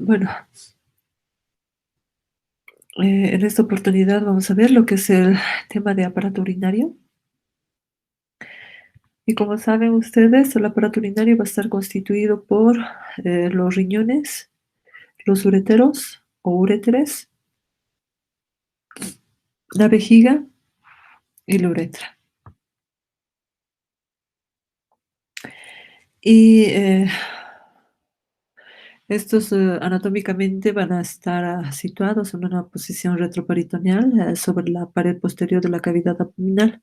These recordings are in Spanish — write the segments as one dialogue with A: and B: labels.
A: Bueno, en esta oportunidad vamos a ver lo que es el tema de aparato urinario. Y como saben ustedes, el aparato urinario va a estar constituido por los riñones, los ureteros o uréteres, la vejiga y la uretra. Y estos anatómicamente van a estar situados en una posición retroperitoneal sobre la pared posterior de la cavidad abdominal,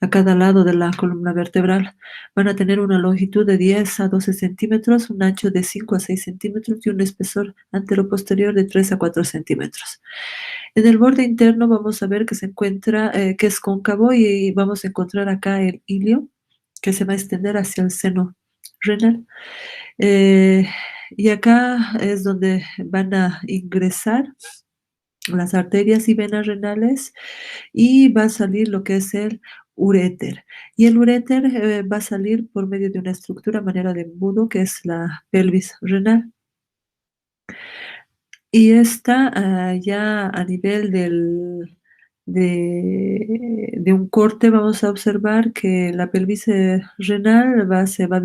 A: a cada lado de la columna vertebral. Van a tener una longitud de 10 a 12 centímetros, un ancho de 5 a 6 centímetros y un espesor anteroposterior de 3 a 4 centímetros. En el borde interno vamos a ver que se encuentra, que es cóncavo, y vamos a encontrar acá el ilio que se va a extender hacia el seno renal. Eh, y acá es donde van a ingresar las arterias y venas renales y va a salir lo que es el uréter. Y el uréter va a salir por medio de una estructura a manera de embudo que es la pelvis renal. Y esta ya a nivel de un corte vamos a observar que la pelvis renal se va a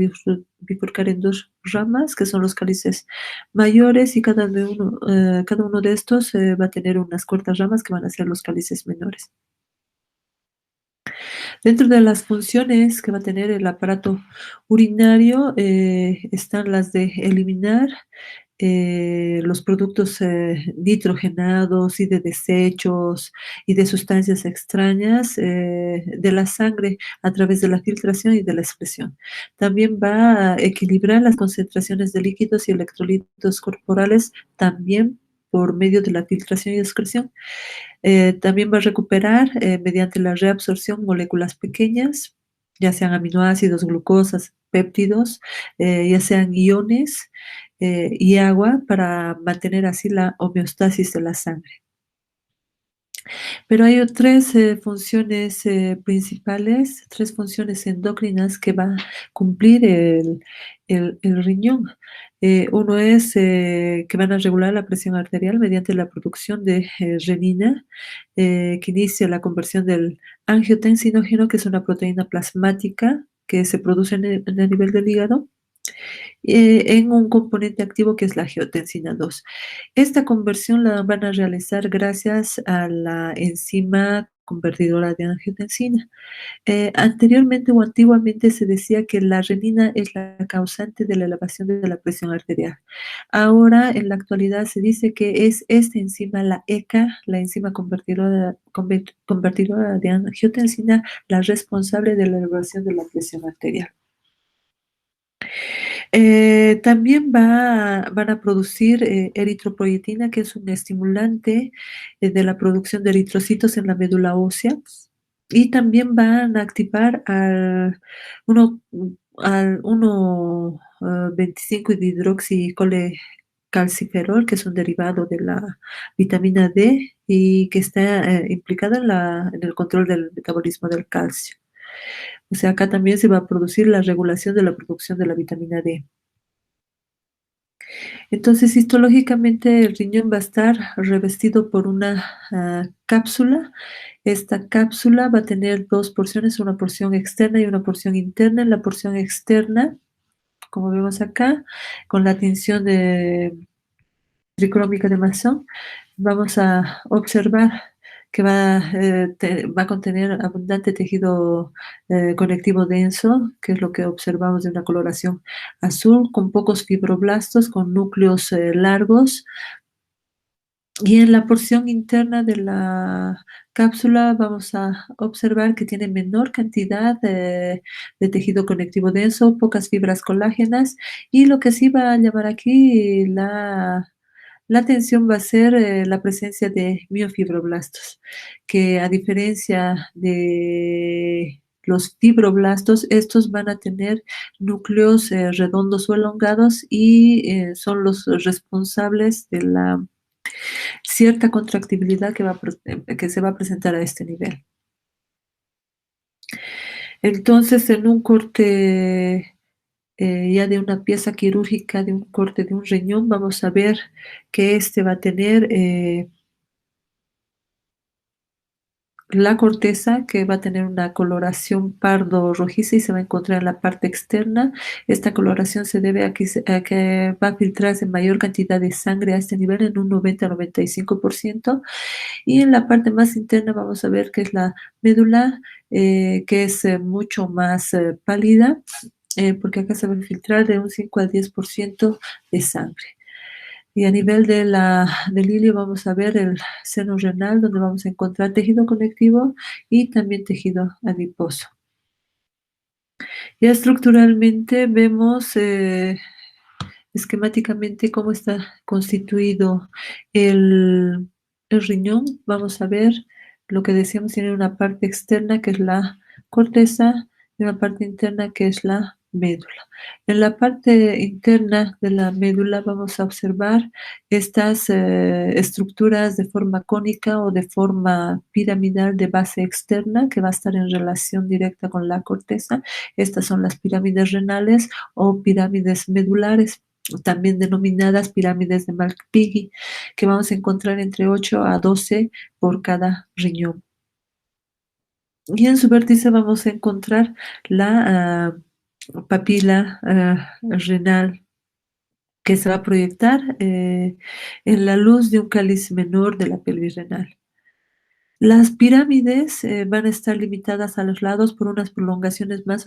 A: bifurcar en dos ramas, que son los cálices mayores, y cada uno de estos va a tener unas cortas ramas que van a ser los cálices menores. Dentro de las funciones que va a tener el aparato urinario están las de eliminar los productos nitrogenados y de desechos y de sustancias extrañas de la sangre a través de la filtración y de la excreción. También va a equilibrar las concentraciones de líquidos y electrolitos corporales también por medio de la filtración y excreción. También va a recuperar mediante la reabsorción moléculas pequeñas, ya sean aminoácidos, glucosas, péptidos, ya sean iones y agua, para mantener así la homeostasis de la sangre. Pero hay tres funciones principales, tres funciones endocrinas que va a cumplir el riñón. Uno es que van a regular la presión arterial mediante la producción de renina, que inicia la conversión del angiotensinógeno, que es una proteína plasmática que se produce en el nivel del hígado, en un componente activo que es la angiotensina 2. Esta conversión la van a realizar gracias a la enzima convertidora de angiotensina. Anteriormente o antiguamente se decía que la renina es la causante de la elevación de la presión arterial. Ahora, en la actualidad, se dice que es esta enzima, la ECA, la enzima convertidora de angiotensina, la responsable de la elevación de la presión arterial. También van a producir eritropoyetina, que es un estimulante de la producción de eritrocitos en la médula ósea, y también van a activar al 1,25 dihidroxicalciferol, que es un derivado de la vitamina D y que está implicada en el control del metabolismo del calcio. O sea, acá también se va a producir la regulación de la producción de la vitamina D. Entonces, histológicamente, el riñón va a estar revestido por una cápsula. Esta cápsula va a tener dos porciones, una porción externa y una porción interna. En la porción externa, como vemos acá, con la tinción tricrómica de Masson, vamos a observar que va a contener abundante tejido conectivo denso, que es lo que observamos de una coloración azul, con pocos fibroblastos, con núcleos largos. Y en la porción interna de la cápsula vamos a observar que tiene menor cantidad de tejido conectivo denso, pocas fibras colágenas, y lo que sí va a llamar aquí la atención va a ser la presencia de miofibroblastos, que a diferencia de los fibroblastos, estos van a tener núcleos redondos o elongados y son los responsables de la cierta contractibilidad que se va a presentar a este nivel. Entonces, en un corte ya de una pieza quirúrgica, de un corte de un riñón, vamos a ver que este va a tener la corteza, que va a tener una coloración pardo rojiza y se va a encontrar en la parte externa. Esta coloración se debe a que va a filtrarse mayor cantidad de sangre a este nivel, en un 90-95%. Y en la parte más interna vamos a ver que es la médula, que es mucho más pálida, porque acá se va a filtrar de un 5 al 10% de sangre. Y a nivel del ilio vamos a ver el seno renal, donde vamos a encontrar tejido conectivo y también tejido adiposo. Ya estructuralmente vemos esquemáticamente cómo está constituido el, el riñón. Vamos a ver lo que decíamos, tiene una parte externa que es la corteza y una parte interna que es la médula. En la parte interna de la médula vamos a observar estas estructuras de forma cónica o de forma piramidal de base externa, que va a estar en relación directa con la corteza. Estas son las pirámides renales o pirámides medulares, también denominadas pirámides de Malpighi, que vamos a encontrar entre 8 a 12 por cada riñón. Y en su vértice vamos a encontrar la papila renal, que se va a proyectar en la luz de un cáliz menor de la pelvis renal. Las pirámides van a estar limitadas a los lados por unas prolongaciones más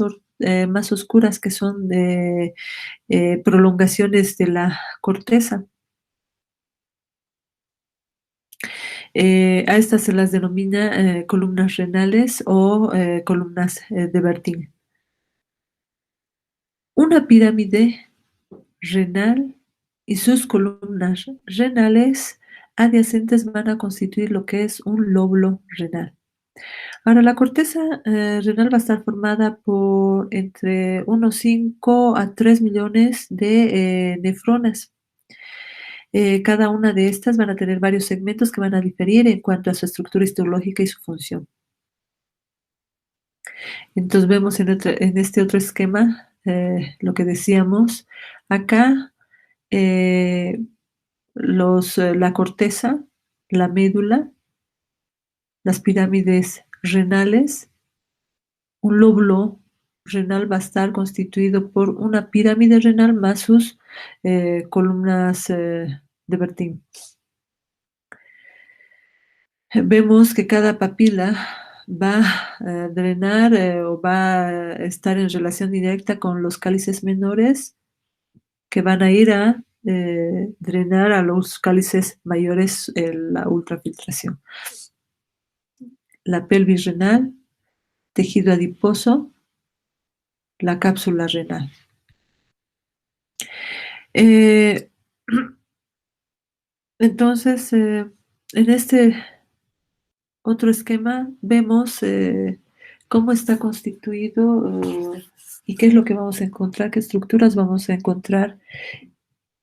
A: oscuras, que son de prolongaciones de la corteza. A estas se las denomina columnas renales o columnas de Bertin. Una pirámide renal y sus columnas renales adyacentes van a constituir lo que es un lóbulo renal. Ahora, la corteza renal va a estar formada por entre unos 5 a 3 millones de nefronas. Cada una de estas van a tener varios segmentos que van a diferir en cuanto a su estructura histológica y su función. Entonces vemos en este otro esquema lo que decíamos. Acá la corteza, la médula, las pirámides renales. Un lóbulo renal va a estar constituido por una pirámide renal más sus columnas de Bertin. Vemos que cada papila va a drenar o va a estar en relación directa con los cálices menores, que van a ir a drenar a los cálices mayores la ultrafiltración. La pelvis renal, tejido adiposo, la cápsula renal. Eh, entonces, en este otro esquema vemos cómo está constituido y qué es lo que vamos a encontrar, qué estructuras vamos a encontrar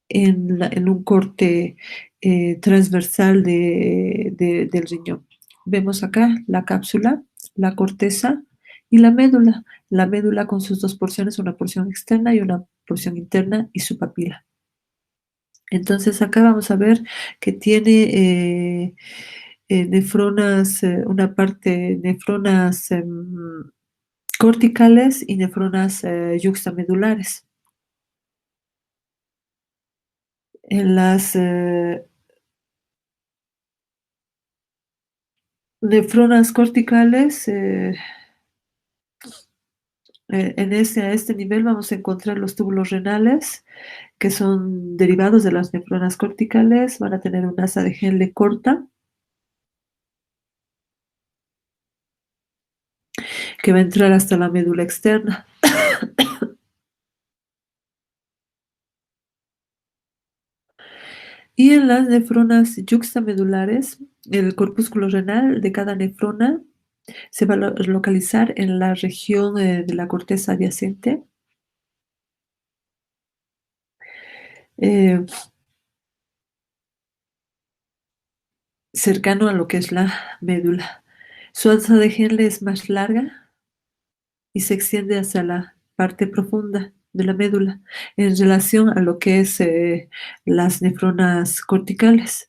A: en un corte transversal del riñón. Vemos acá la cápsula, la corteza y la médula. La médula con sus dos porciones, una porción externa y una porción interna, y su papila. Entonces acá vamos a ver que tiene nefronas, una parte nefronas corticales y nefronas yuxtamedulares. En las nefronas corticales, a este nivel vamos a encontrar los túbulos renales, que son derivados de las nefronas corticales. Van a tener un asa de Henle corta, que va a entrar hasta la médula externa. Y en las nefronas yuxtamedulares, el corpúsculo renal de cada nefrona se va a localizar en la región de la corteza adyacente, eh, cercano a lo que es la médula. Su asa de Henle es más larga y se extiende hacia la parte profunda. de la médula en relación a lo que es las nefronas corticales.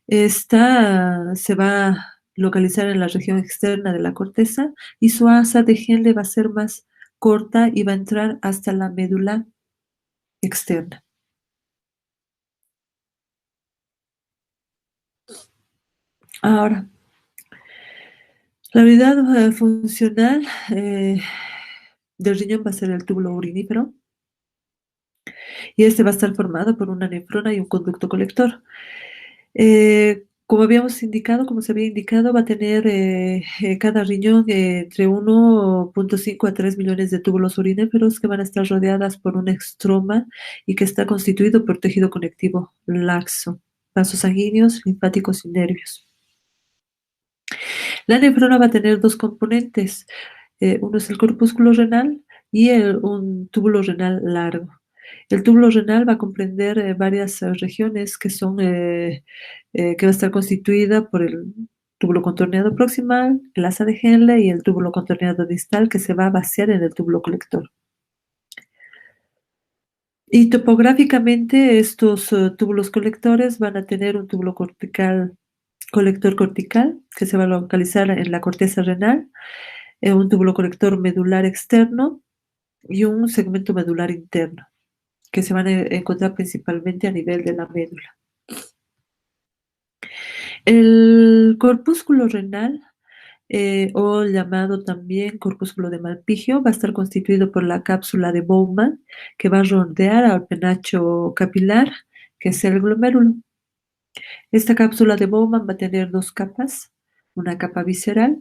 A: Esta se va a localizar en la región externa de la corteza y su asa de Henle va a ser más corta y va a entrar hasta la médula externa. Ahora, la unidad funcional del riñón va a ser el túbulo urinífero y este va a estar formado por una nefrona y un conducto colector. Como habíamos indicado, como se había indicado, va a tener cada riñón entre 1,5 a 3 millones de túbulos uriníferos que van a estar rodeadas por un estroma y que está constituido por tejido conectivo laxo, vasos sanguíneos, linfáticos y nervios. La nefrona va a tener dos componentes. Uno es el corpúsculo renal y un túbulo renal largo. El túbulo renal va a comprender varias regiones que va a estar constituida por el túbulo contorneado proximal, el asa de Henle y el túbulo contorneado distal que se va a vaciar en el túbulo colector. Y topográficamente estos túbulos colectores van a tener un túbulo colector cortical que se va a localizar en la corteza renal, un túbulo colector medular externo y un segmento medular interno que se van a encontrar principalmente a nivel de la médula. El corpúsculo renal, o llamado también corpúsculo de Malpighi, va a estar constituido por la cápsula de Bowman, que va a rodear al penacho capilar, que es el glomérulo. Esta cápsula de Bowman va a tener dos capas, una capa visceral,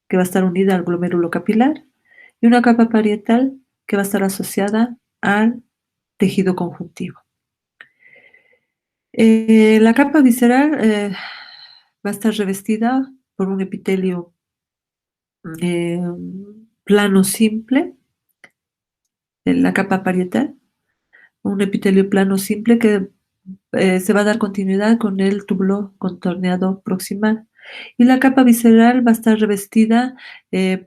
A: que va a estar unida al glomérulo capilar, y una capa parietal, que va a estar asociada al tejido conjuntivo. La capa visceral va a estar revestida por un epitelio eh, plano simple, en la capa parietal, un epitelio plano simple que se va a dar continuidad con el túbulo contorneado proximal. Y la capa visceral va a estar revestida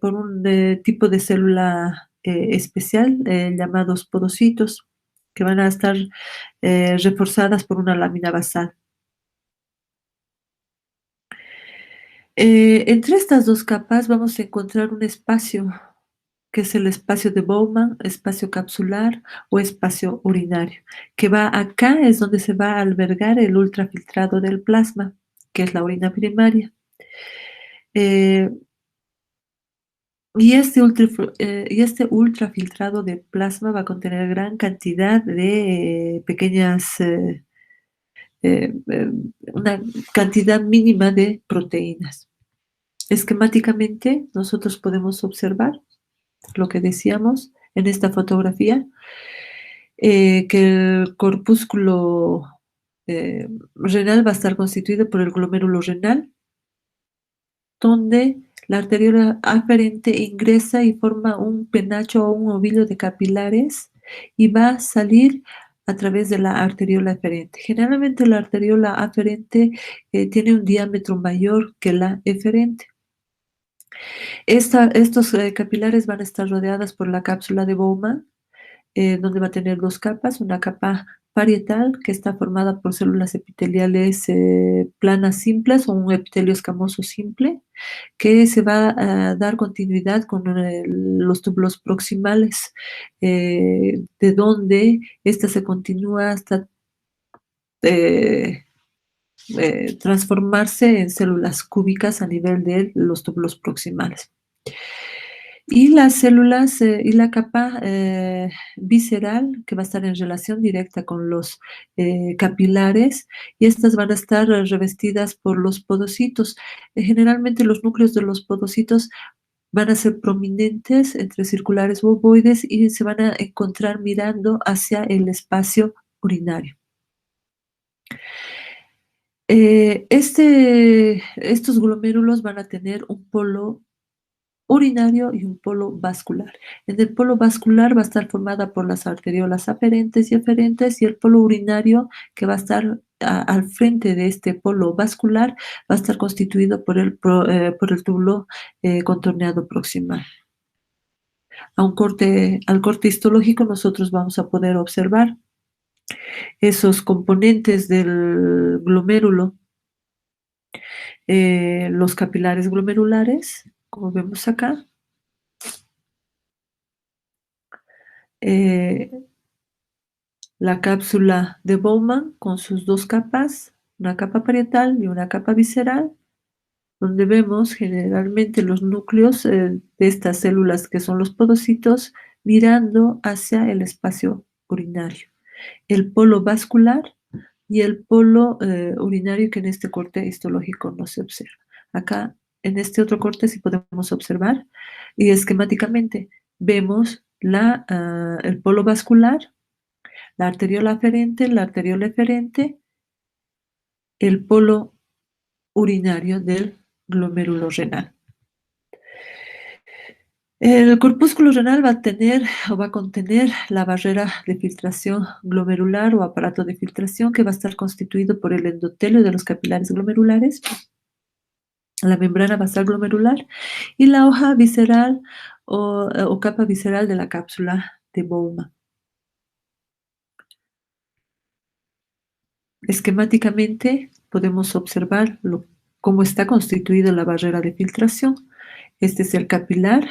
A: por un tipo de célula especial llamados podocitos, que van a estar reforzadas por una lámina basal. Entre estas dos capas vamos a encontrar un espacio, que es el espacio de Bowman, espacio capsular o espacio urinario, que va acá, es donde se va a albergar el ultrafiltrado del plasma, que es la orina primaria. Eh, y este ultrafiltrado de plasma va a contener gran cantidad de pequeñas, una cantidad mínima de proteínas. Esquemáticamente, nosotros podemos observar lo que decíamos en esta fotografía, que el corpúsculo renal va a estar constituido por el glomérulo renal, donde la arteriola aferente ingresa y forma un penacho o un ovillo de capilares y va a salir a través de la arteriola aferente. Generalmente la arteriola aferente tiene un diámetro mayor que la eferente. Estos capilares van a estar rodeadas por la cápsula de Bowman, donde va a tener dos capas, una capa parietal que está formada por células epiteliales planas simples o un epitelio escamoso simple, que se va a dar continuidad con los túbulos proximales, de donde esta se continúa hasta transformarse en células cúbicas a nivel de los túbulos proximales. Y las células y la capa visceral, que va a estar en relación directa con los capilares, y estas van a estar revestidas por los podocitos. Generalmente los núcleos de los podocitos van a ser prominentes entre circulares u ovoides y se van a encontrar mirando hacia el espacio urinario. Estos glomérulos van a tener un polo urinario y un polo vascular. En el polo vascular va a estar formada por las arteriolas aferentes y eferentes, y el polo urinario, que va a estar al frente de este polo vascular, va a estar constituido por el túbulo contorneado proximal. Al corte histológico nosotros vamos a poder observar esos componentes del glomérulo, los capilares glomerulares, como vemos acá, la cápsula de Bowman con sus dos capas, una capa parietal y una capa visceral, donde vemos generalmente los núcleos de estas células que son los podocitos mirando hacia el espacio urinario. El polo vascular y el polo urinario que en este corte histológico no se observa. Acá en este otro corte sí podemos observar y esquemáticamente vemos el polo vascular, la arteriola aferente, la arteriola eferente, el polo urinario del glomérulo renal. El corpúsculo renal va a contener la barrera de filtración glomerular o aparato de filtración que va a estar constituido por el endotelio de los capilares glomerulares, la membrana basal glomerular y la hoja visceral o capa visceral de la cápsula de Bowman. Esquemáticamente podemos observar cómo está constituida la barrera de filtración. Este es el capilar,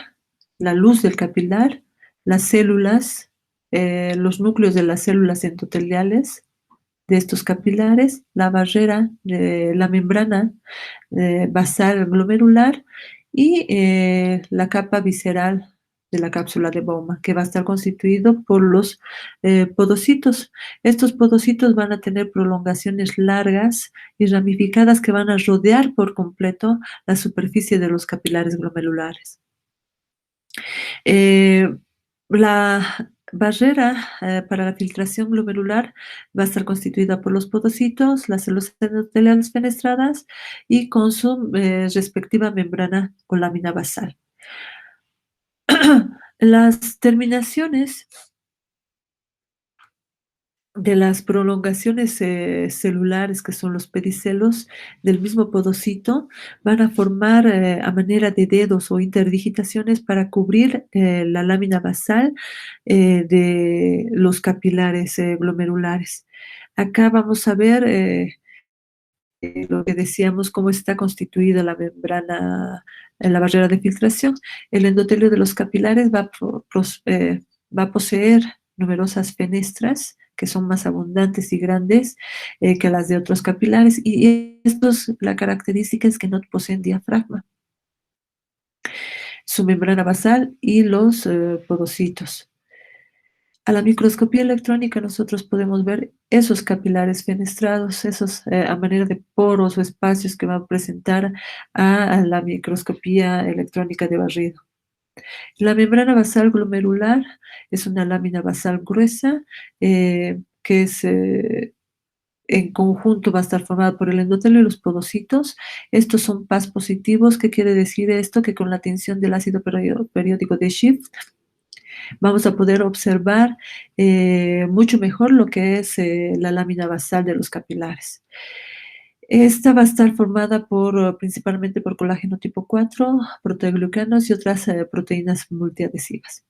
A: la luz del capilar, las células, los núcleos de las células endoteliales de estos capilares, la barrera, la membrana basal glomerular y la capa visceral de la cápsula de Bowman, que va a estar constituido por los podocitos. Estos podocitos van a tener prolongaciones largas y ramificadas que van a rodear por completo la superficie de los capilares glomerulares. La barrera para la filtración glomerular va a estar constituida por los podocitos, las células endoteliales fenestradas y con su respectiva membrana o lámina basal. Las terminaciones de las prolongaciones celulares, que son los pedicelos del mismo podocito, van a formar a manera de dedos o interdigitaciones para cubrir la lámina basal de los capilares glomerulares. Acá vamos a ver lo que decíamos, cómo está constituida la membrana, la barrera de filtración. El endotelio de los capilares va a poseer numerosas fenestras que son más abundantes y grandes que las de otros capilares, y la característica es que no poseen diafragma, su membrana basal y los podocitos. A la microscopía electrónica nosotros podemos ver esos capilares fenestrados, esos a manera de poros o espacios que va a presentar a la microscopía electrónica de barrido. La membrana basal glomerular es una lámina basal gruesa que es en conjunto va a estar formada por el endotelio y los podocitos. Estos son PAS positivos. ¿Qué quiere decir esto? Que con la tensión del ácido periódico de Schiff vamos a poder observar mucho mejor lo que es la lámina basal de los capilares. Esta va a estar formada principalmente por colágeno tipo 4, proteoglucanos y otras proteínas multiadhesivas.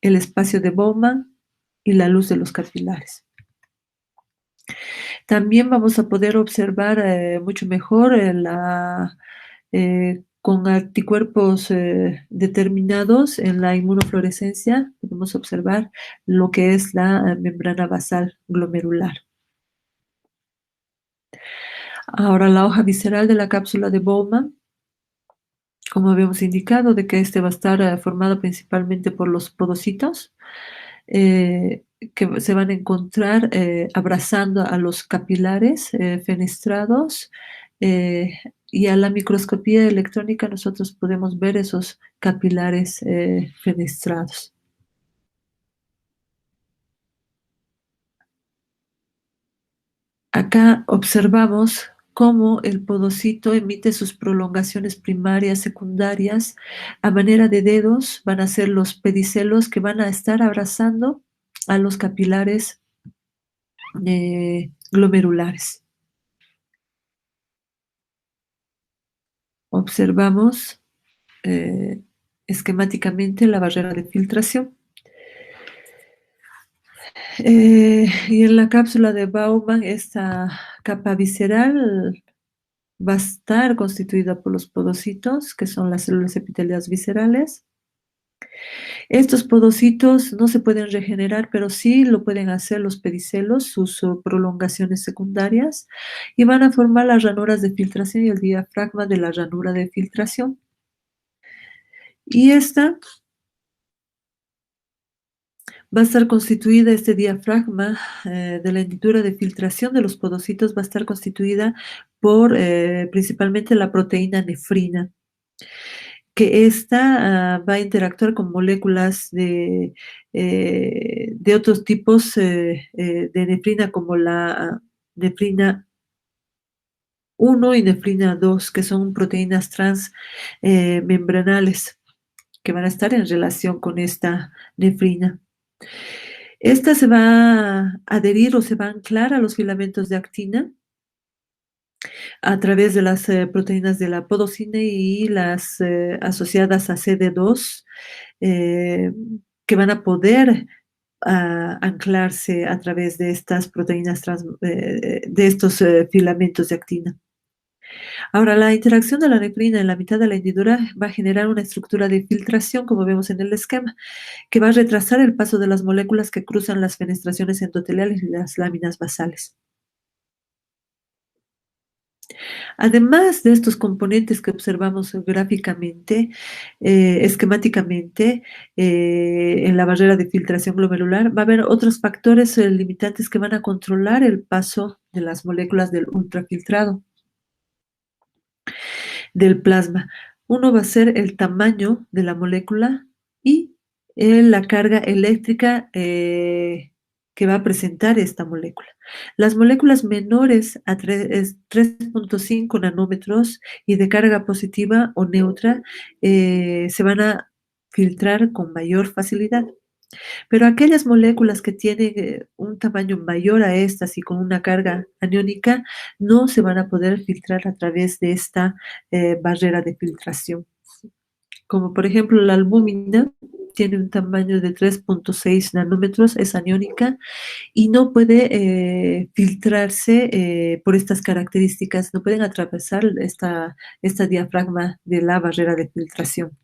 A: El espacio de Bowman y la luz de los capilares. También vamos a poder observar mucho mejor con anticuerpos determinados en la inmunofluorescencia, podemos observar lo que es la membrana basal glomerular. Ahora, la hoja visceral de la cápsula de Bowman, como habíamos indicado, de que este va a estar formado principalmente por los podocitos, que se van a encontrar abrazando a los capilares fenestrados, y a la microscopía electrónica nosotros podemos ver esos capilares fenestrados. Acá observamos cómo el podocito emite sus prolongaciones primarias, secundarias, a manera de dedos. Van a ser los pedicelos que van a estar abrazando a los capilares glomerulares. Observamos esquemáticamente la barrera de filtración. Y en la cápsula de Baumann, esta capa visceral va a estar constituida por los podocitos, que son las células epiteliales viscerales. Estos podocitos no se pueden regenerar, pero sí lo pueden hacer los pedicelos, sus prolongaciones secundarias, y van a formar las ranuras de filtración y el diafragma de la ranura de filtración. Y esta va a estar constituida, este diafragma de la hendidura de filtración de los podocitos va a estar constituida por principalmente la proteína nefrina, que esta va a interactuar con moléculas de otros tipos de nefrina, como la nefrina 1 y nefrina 2, que son proteínas transmembranales, que van a estar en relación con esta nefrina. Esta se va a adherir o se va a anclar a los filamentos de actina a través de las proteínas de la podocina y las asociadas a CD2, eh, que van a poder anclarse a través de estas proteínas, de estos filamentos de actina. Ahora, la interacción de la nefrina en la mitad de la hendidura va a generar una estructura de filtración, como vemos en el esquema, que va a retrasar el paso de las moléculas que cruzan las fenestraciones endoteliales y las láminas basales. Además de estos componentes que observamos gráficamente, esquemáticamente, en la barrera de filtración glomerular, va a haber otros factores limitantes que van a controlar el paso de las moléculas del ultrafiltrado del plasma. Uno va a ser el tamaño de la molécula y la carga eléctrica que va a presentar esta molécula. Las moléculas menores a 3.5 nanómetros y de carga positiva o neutra se van a filtrar con mayor facilidad. Pero aquellas moléculas que tienen un tamaño mayor a estas y con una carga aniónica no se van a poder filtrar a través de esta barrera de filtración. Como por ejemplo la albúmina tiene un tamaño de 3.6 nanómetros, es aniónica y no puede filtrarse por estas características, no pueden atravesar esta diafragma de la barrera de filtración.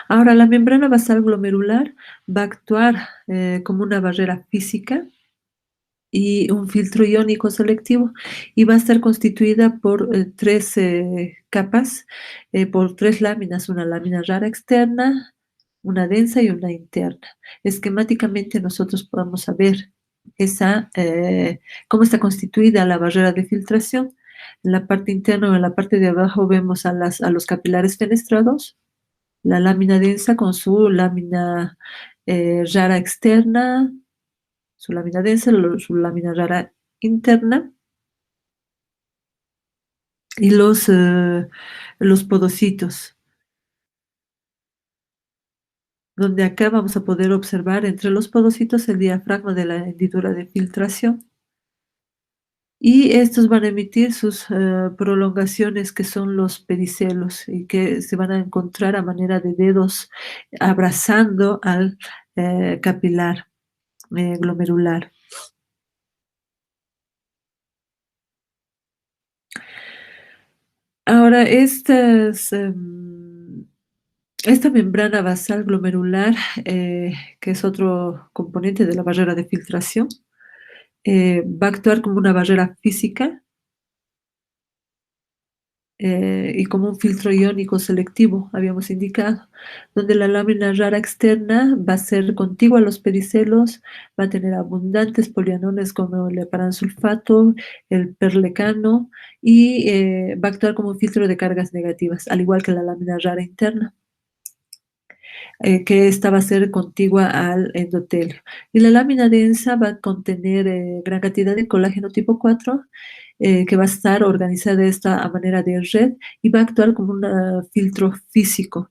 A: Ahora, la membrana basal glomerular va a actuar como una barrera física y un filtro iónico selectivo y va a estar constituida por tres capas, por tres láminas, una lámina rara externa, una densa y una interna. Esquemáticamente nosotros podemos saber cómo está constituida la barrera de filtración. En la parte interna o en la parte de abajo vemos a los capilares fenestrados, la lámina densa con su lámina rara externa, su lámina densa, su lámina rara interna y los podocitos, donde acá vamos a poder observar entre los podocitos el diafragma de la hendidura de filtración. Y estos van a emitir sus prolongaciones, que son los pedicelos, y que se van a encontrar a manera de dedos abrazando al capilar glomerular. Ahora, esta membrana basal glomerular, que es otro componente de la barrera de filtración, va a actuar como una barrera física y como un filtro iónico selectivo, habíamos indicado, donde la lámina rara externa va a ser contigua a los pedicelos, va a tener abundantes polianones como el heparansulfato, el perlecano, y va a actuar como un filtro de cargas negativas, al igual que la lámina rara interna. Que esta va a ser contigua al endotelio. Y la lámina densa va a contener gran cantidad de colágeno tipo 4, que va a estar organizada de esta manera de red y va a actuar como un filtro físico.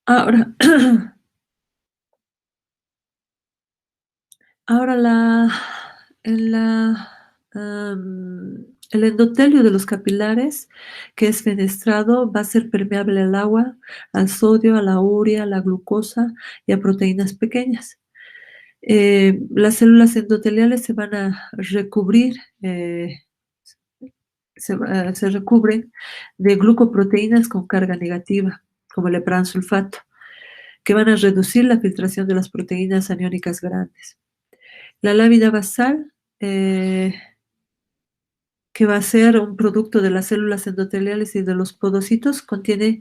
A: Ahora, ahora en la El endotelio de los capilares, que es fenestrado, va a ser permeable al agua, al sodio, a la urea, a la glucosa y a proteínas pequeñas. Las células endoteliales se van a recubrir, se recubren de glucoproteínas con carga negativa, como el epransulfato, que van a reducir la filtración de las proteínas aniónicas grandes. La lámina basal, que va a ser un producto de las células endoteliales y de los podocitos, contiene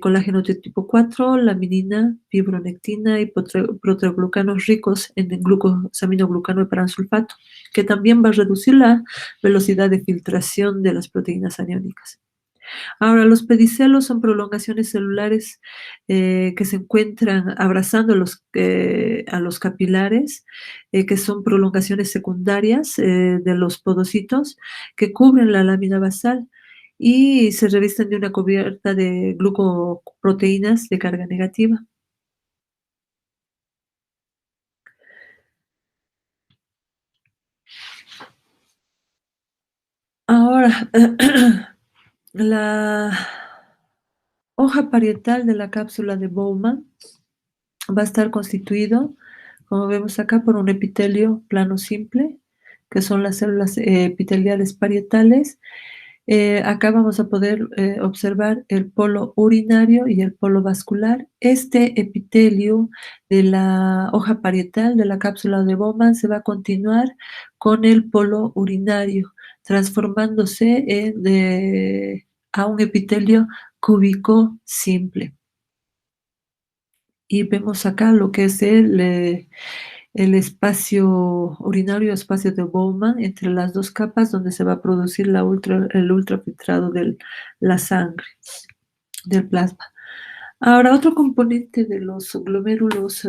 A: colágeno de tipo 4, laminina, fibronectina y proteoglucanos ricos en glucosaminoglucano y paransulfato, que también va a reducir la velocidad de filtración de las proteínas aniónicas. Ahora, los pedicelos son prolongaciones celulares que se encuentran abrazando a los capilares, que son prolongaciones secundarias de los podocitos que cubren la lámina basal y se revisten de una cubierta de glucoproteínas de carga negativa. Ahora, la hoja parietal de la cápsula de Bowman va a estar constituido, como vemos acá, por un epitelio plano simple, que son las células epiteliales parietales. Acá vamos a poder observar el polo urinario y el polo vascular. Este epitelio de la hoja parietal de la cápsula de Bowman se va a continuar con el polo urinario, transformándose a un epitelio cúbico simple. Y vemos acá lo que es el espacio urinario, espacio de Bowman, entre las dos capas donde se va a producir el ultrafiltrado de la sangre, del plasma. Ahora, otro componente de los glomérulos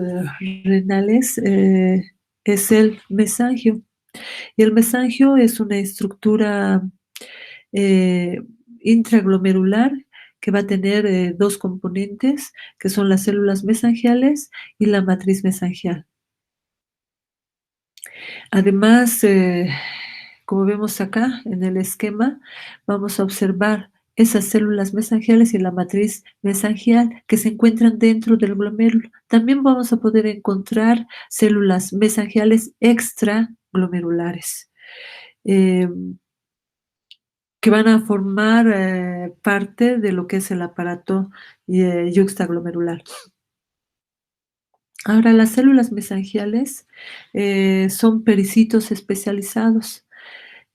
A: renales es el mesangio. Y el mesangio es una estructura eh, intraglomerular que va a tener dos componentes, que son las células mesangiales y la matriz mesangial. Además, como vemos acá en el esquema, vamos a observar esas células mesangiales y la matriz mesangial que se encuentran dentro del glomérulo. También vamos a poder encontrar células mesangiales extraglomerulares. Eh, que van a formar parte de lo que es el aparato yuxtaglomerular. Ahora, las células mesangiales son pericitos especializados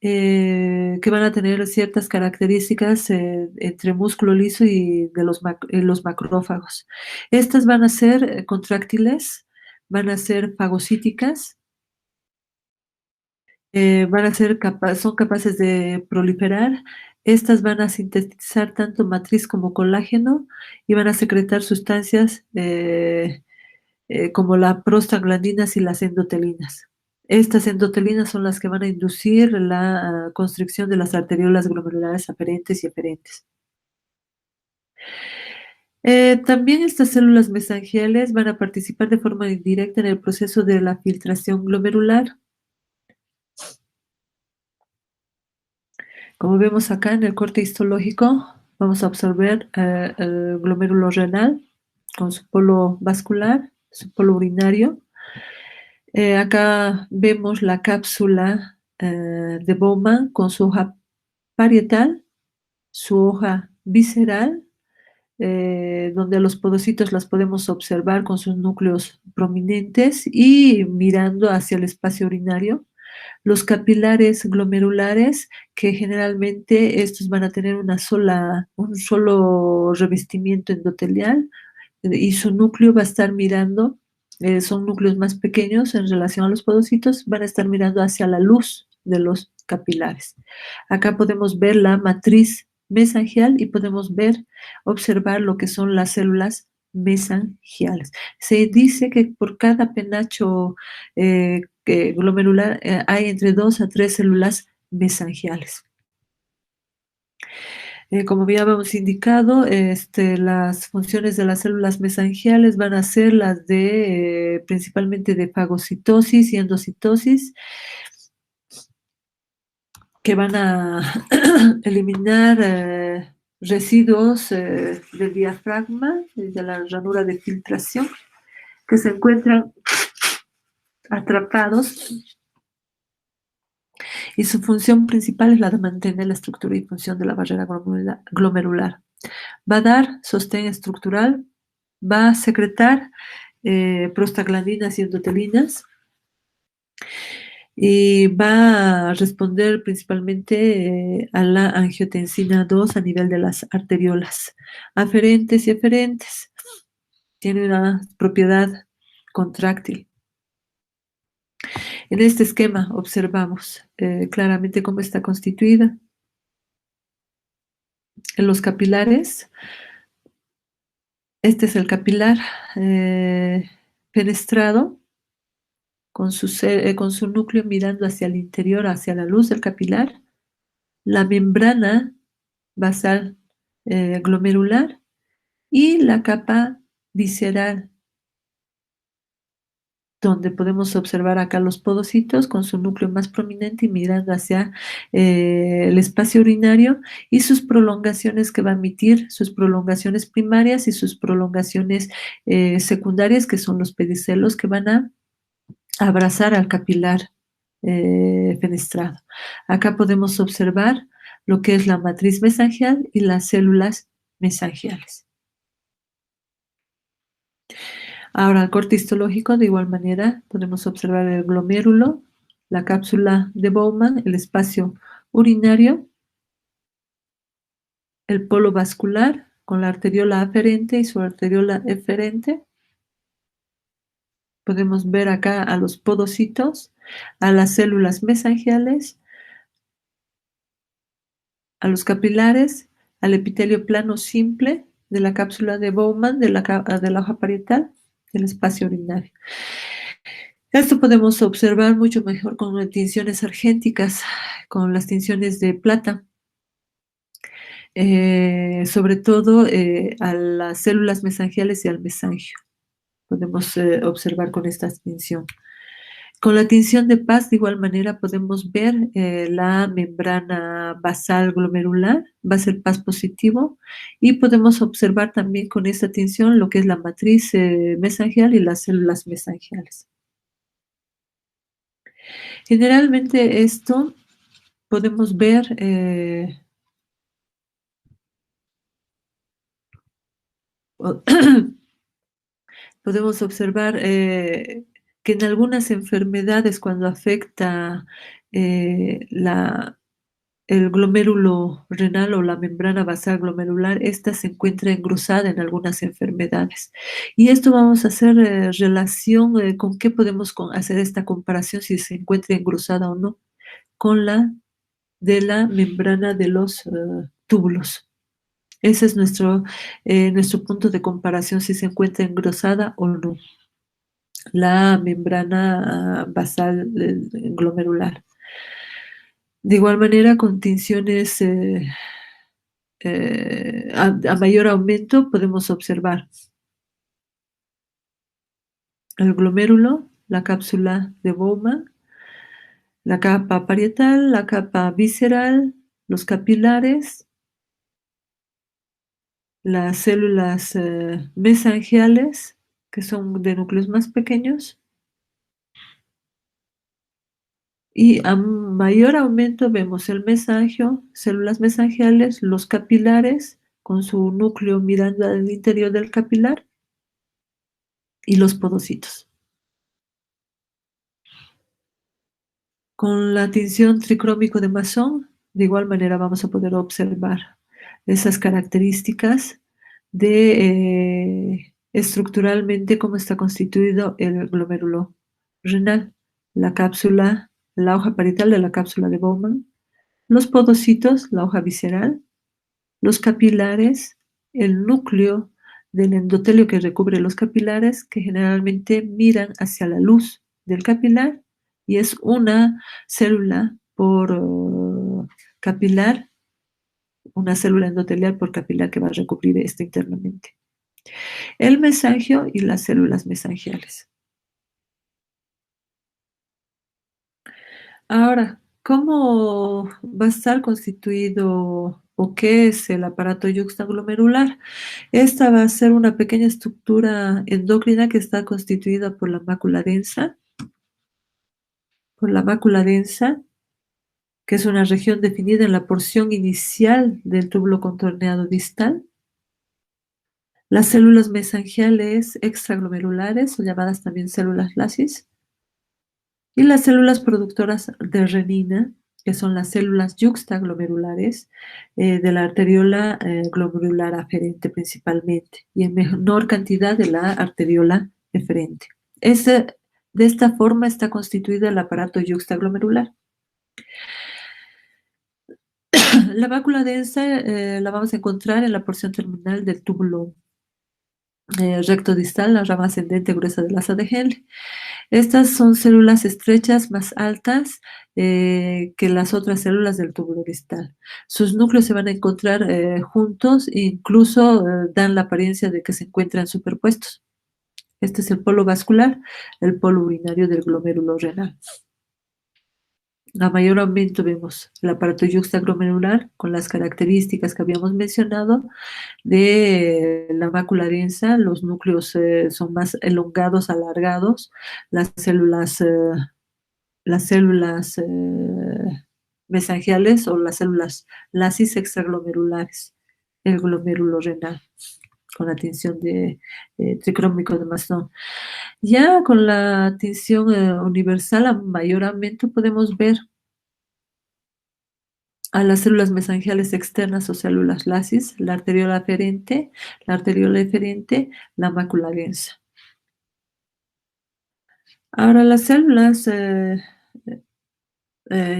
A: que van a tener ciertas características entre músculo liso y de los macrófagos. Estas van a ser contráctiles, van a ser fagocíticas, son capaces de proliferar. Estas van a sintetizar tanto matriz como colágeno y van a secretar sustancias como las prostaglandinas y las endotelinas. Estas endotelinas son las que van a inducir la constricción de las arteriolas glomerulares aferentes y eferentes. También estas células mesangiales van a participar de forma indirecta en el proceso de la filtración glomerular. Como vemos acá en el corte histológico, vamos a observar el glomérulo renal con su polo vascular, su polo urinario. Acá vemos la cápsula de Bowman con su hoja parietal, su hoja visceral, donde los podocitos las podemos observar con sus núcleos prominentes y mirando hacia el espacio urinario. Los capilares glomerulares, que generalmente estos van a tener un solo revestimiento endotelial y su núcleo va a estar mirando, son núcleos más pequeños en relación a los podocitos, van a estar mirando hacia la luz de los capilares. Acá podemos ver la matriz mesangial y podemos observar lo que son las células mesangiales. Se dice que por cada penacho glomerular hay entre 2 a 3 células mesangiales. Como ya habíamos indicado, las funciones de las células mesangiales van a ser las de principalmente de fagocitosis y endocitosis. que van a eliminar residuos del diafragma, de la ranura de filtración, que se encuentran atrapados, y su función principal es la de mantener la estructura y función de la barrera glomerular. Va a dar sostén estructural, va a secretar prostaglandinas y endotelinas, y va a responder principalmente a la angiotensina 2 a nivel de las arteriolas aferentes y eferentes. Tiene una propiedad contráctil. En este esquema observamos claramente cómo está constituida. En los capilares, este es el capilar fenestrado, con su núcleo mirando hacia el interior, hacia la luz del capilar, la membrana basal glomerular y la capa visceral, donde podemos observar acá los podocitos con su núcleo más prominente y mirando hacia el espacio urinario, y sus prolongaciones que va a emitir, sus prolongaciones primarias y sus prolongaciones secundarias, que son los pedicelos que van a abrazar al capilar fenestrado. Acá podemos observar lo que es la matriz mesangial y las células mesangiales. Ahora, el corte histológico, de igual manera, podemos observar el glomérulo, la cápsula de Bowman, el espacio urinario, el polo vascular con la arteriola aferente y su arteriola eferente. Podemos ver acá a los podocitos, a las células mesangiales, a los capilares, al epitelio plano simple de la cápsula de Bowman, de la hoja parietal, del espacio urinario. Esto podemos observar mucho mejor con tinciones argénticas, con las tinciones de plata, sobre todo a las células mesangiales y al mesangio. Podemos observar con esta tinción. Con la tinción de Paz, de igual manera, podemos ver la membrana basal glomerular, va a ser Paz positivo, y podemos observar también con esta tinción lo que es la matriz mesangial y las células mesangiales. Generalmente esto podemos ver podemos observar que en algunas enfermedades, cuando afecta el glomérulo renal o la membrana basal glomerular, esta se encuentra engrosada en algunas enfermedades. Y esto vamos a hacer relación con qué podemos hacer esta comparación, si se encuentra engrosada o no, con la de la membrana de los túbulos. Ese es nuestro punto de comparación, si se encuentra engrosada o no la membrana basal glomerular. De igual manera, con tinciones a mayor aumento, podemos observar el glomérulo, la cápsula de Bowman, la capa parietal, la capa visceral, los capilares, las células mesangiales, que son de núcleos más pequeños, y a mayor aumento vemos el mesangio, células mesangiales, los capilares con su núcleo mirando al interior del capilar, y los podocitos. Con la tinción tricrómico de Masson, de igual manera vamos a poder observar esas características de estructuralmente cómo está constituido el glomérulo renal, la cápsula, la hoja parietal de la cápsula de Bowman, los podocitos, la hoja visceral, los capilares, el núcleo del endotelio que recubre los capilares, que generalmente miran hacia la luz del capilar, y es una célula por capilar, una célula endotelial por capilar que va a recubrir esto internamente. El mesangio y las células mesangiales. Ahora, ¿Cómo va a estar constituido o qué es el aparato yuxtaglomerular? Esta va a ser una pequeña estructura endocrina que está constituida por la mácula densa, que es una región definida en la porción inicial del túbulo contorneado distal. Las células mesangiales extraglomerulares, o llamadas también células lasis, y las células productoras de renina, que son las células yuxtaglomerulares de la arteriola glomerular aferente principalmente, y en menor cantidad de la arteriola eferente. De esta forma está constituido el aparato yuxtaglomerular. La mácula densa la vamos a encontrar en la porción terminal del túbulo recto distal, la rama ascendente gruesa del asa de Henle. Estas son células estrechas más altas que las otras células del túbulo distal. Sus núcleos se van a encontrar juntos e incluso dan la apariencia de que se encuentran superpuestos. Este es el polo vascular, el polo urinario del glomérulo renal. A mayor aumento vemos el aparato yuxtaglomerular con las características que habíamos mencionado de la mácula densa. Los núcleos son más elongados, alargados. Las células mesangiales o las células lasis extraglomerulares, el glomérulo renal, con la tinción de tricrómico de Masson. Ya con la tinción universal a mayor aumento podemos ver a las células mesangiales externas o células lasis, la arteriola eferente, la mácula densa. Ahora, las células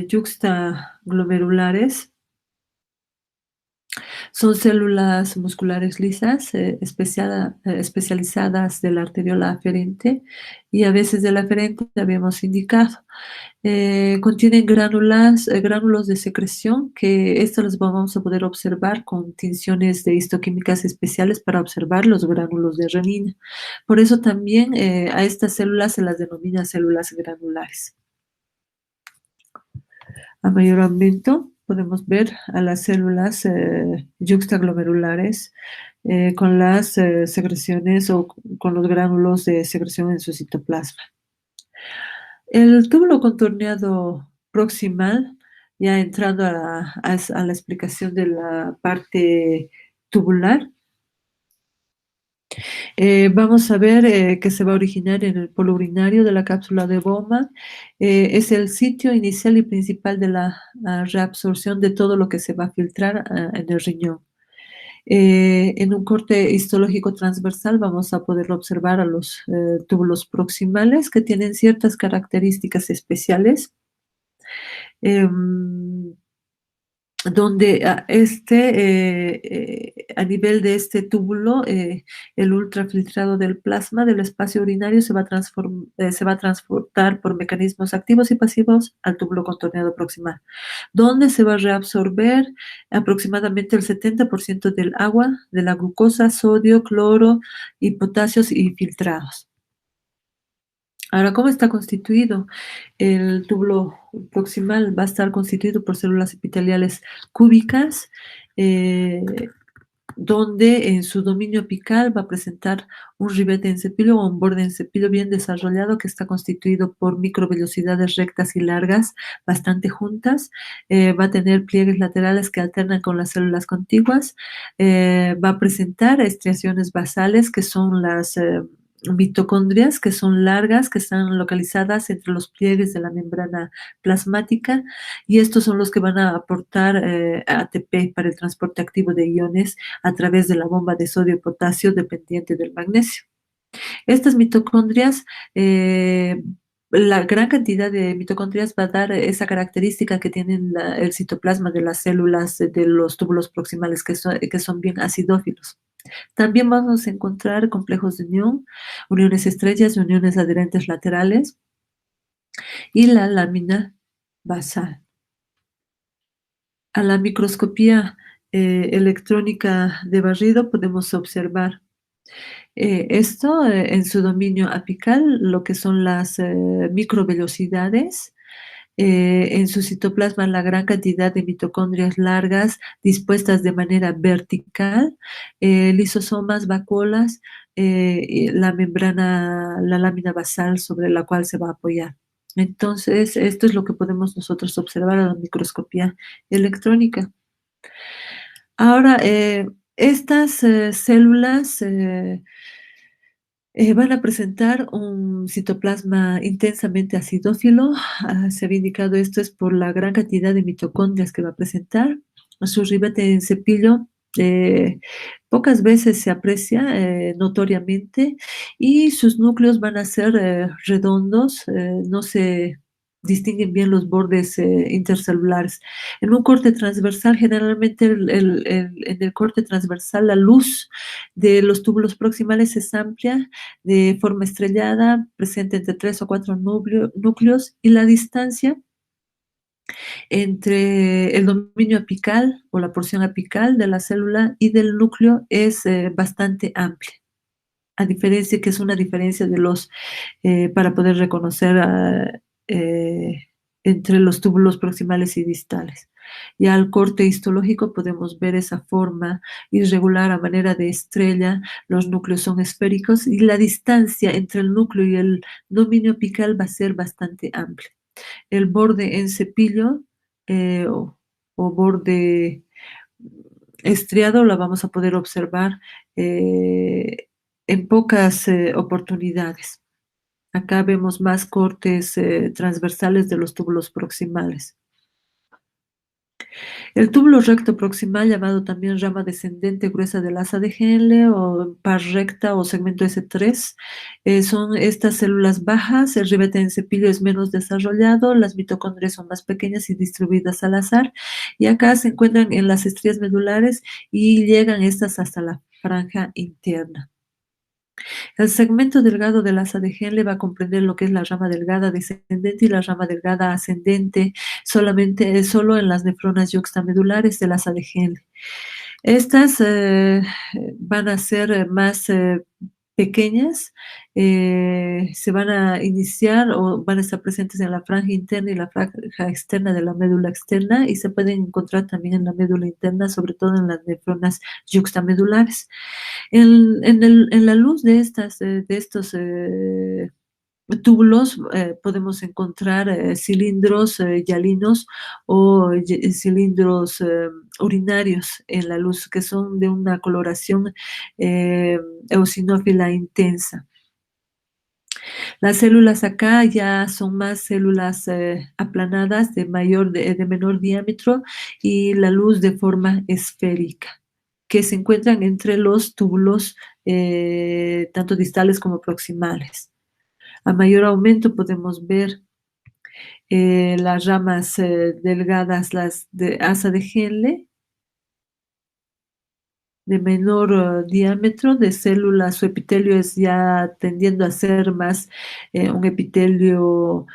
A: yuxtaglomerulares son células musculares lisas especializadas de la arteriola aferente y a veces de la aferente, habíamos indicado. Contienen gránulos de secreción, que estos los vamos a poder observar con tinciones de histoquímicas especiales para observar los gránulos de renina. Por eso también a estas células se las denomina células granulares. A mayor aumento podemos ver a las células yuxtaglomerulares con las secreciones o con los gránulos de secreción en su citoplasma. El túbulo contorneado proximal, ya entrando a la explicación de la parte tubular, vamos a ver que se va a originar en el polo urinario de la cápsula de Bowman. Es el sitio inicial y principal de la reabsorción de todo lo que se va a filtrar en el riñón. En un corte histológico transversal vamos a poder observar a los túbulos proximales, que tienen ciertas características especiales, donde a nivel de este túbulo, el ultrafiltrado del plasma del espacio urinario se va a transportar por mecanismos activos y pasivos al túbulo contorneado proximal, donde se va a reabsorber aproximadamente el 70% del agua, de la glucosa, sodio, cloro y potasios y filtrados. Ahora, ¿cómo está constituido? El túbulo proximal va a estar constituido por células epiteliales cúbicas, donde en su dominio apical va a presentar un ribete en cepillo o un borde en cepillo bien desarrollado, que está constituido por microvellosidades rectas y largas bastante juntas. Va a tener pliegues laterales que alternan con las células contiguas. Va a presentar estriaciones basales, que son las mitocondrias, que son largas, que están localizadas entre los pliegues de la membrana plasmática, y estos son los que van a aportar ATP para el transporte activo de iones a través de la bomba de sodio y potasio dependiente del magnesio. Estas mitocondrias, la gran cantidad de mitocondrias va a dar esa característica que tienen el citoplasma de las células de los túbulos proximales, que son bien acidófilos. También vamos a encontrar complejos de unión, uniones estrechas y uniones adherentes laterales, y la lámina basal. A la microscopía electrónica de barrido podemos observar esto en su dominio apical, lo que son las microvellosidades En su citoplasma la gran cantidad de mitocondrias largas dispuestas de manera vertical, lisosomas, vacuolas, y la membrana, la lámina basal sobre la cual se va a apoyar. Entonces, esto es lo que podemos nosotros observar a la microscopía electrónica. Ahora, estas células van a presentar un citoplasma intensamente acidófilo. Se había indicado esto es por la gran cantidad de mitocondrias que va a presentar. Su ribete en cepillo pocas veces se aprecia notoriamente y sus núcleos van a ser redondos, no se distinguen bien los bordes intercelulares. En un corte transversal, generalmente en el corte transversal la luz de los túbulos proximales es amplia, de forma estrellada, presente entre 3 o 4 núcleos, y la distancia entre el dominio apical o la porción apical de la célula y del núcleo es bastante amplia. A diferencia que es una diferencia de los, para poder reconocer entre los túbulos proximales y distales. Ya al corte histológico podemos ver esa forma irregular a manera de estrella, los núcleos son esféricos y la distancia entre el núcleo y el dominio apical va a ser bastante amplia. El borde en cepillo o borde estriado la vamos a poder observar en pocas oportunidades. Acá vemos más cortes transversales de los túbulos proximales. El túbulo recto proximal, llamado también rama descendente gruesa del asa de Henle o par recta o segmento S3, son estas células bajas, el ribete en cepillo es menos desarrollado, las mitocondrias son más pequeñas y distribuidas al azar, y acá se encuentran en las estrías medulares y llegan estas hasta la franja interna. El segmento delgado del asa de Henle va a comprender lo que es la rama delgada descendente y la rama delgada ascendente, solo en las nefronas yuxtamedulares del asa de Henle. Estas van a ser más pequeñas, se van a iniciar o van a estar presentes en la franja interna y la franja externa de la médula externa y se pueden encontrar también en la médula interna, sobre todo en las nefronas yuxtamedulares. En la luz de estos túbulos podemos encontrar cilindros hialinos o cilindros urinarios en la luz que son de una coloración eosinófila intensa. Las células acá ya son más células aplanadas de menor diámetro y la luz de forma esférica, que se encuentran entre los túbulos tanto distales como proximales. A mayor aumento podemos ver las ramas delgadas, las de asa de Henle, de menor diámetro de células, su epitelio es ya tendiendo a ser más un epitelio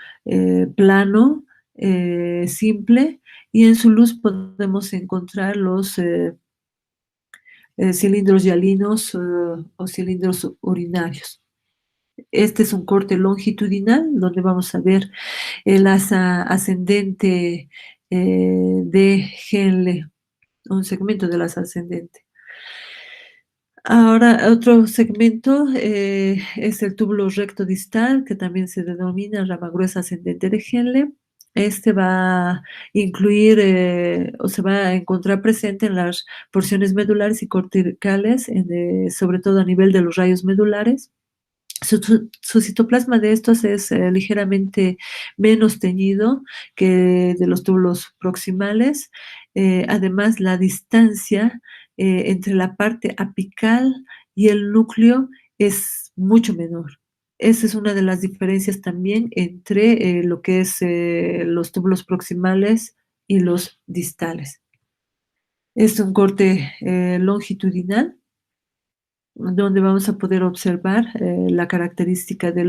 A: plano, simple, y en su luz podemos encontrar los cilindros hialinos o cilindros urinarios. Este es un corte longitudinal donde vamos a ver el asa ascendente de Henle, un segmento del asa ascendente. Ahora, otro segmento es el túbulo recto distal, que también se denomina rama gruesa ascendente de Henle. Este va a incluir o se va a encontrar presente en las porciones medulares y corticales, sobre todo a nivel de los rayos medulares. Su citoplasma de estos es ligeramente menos teñido que de los túbulos proximales. Además, la distancia entre la parte apical y el núcleo es mucho menor. Esa es una de las diferencias también entre lo que es los túbulos proximales y los distales. Es un corte longitudinal donde vamos a poder observar la característica de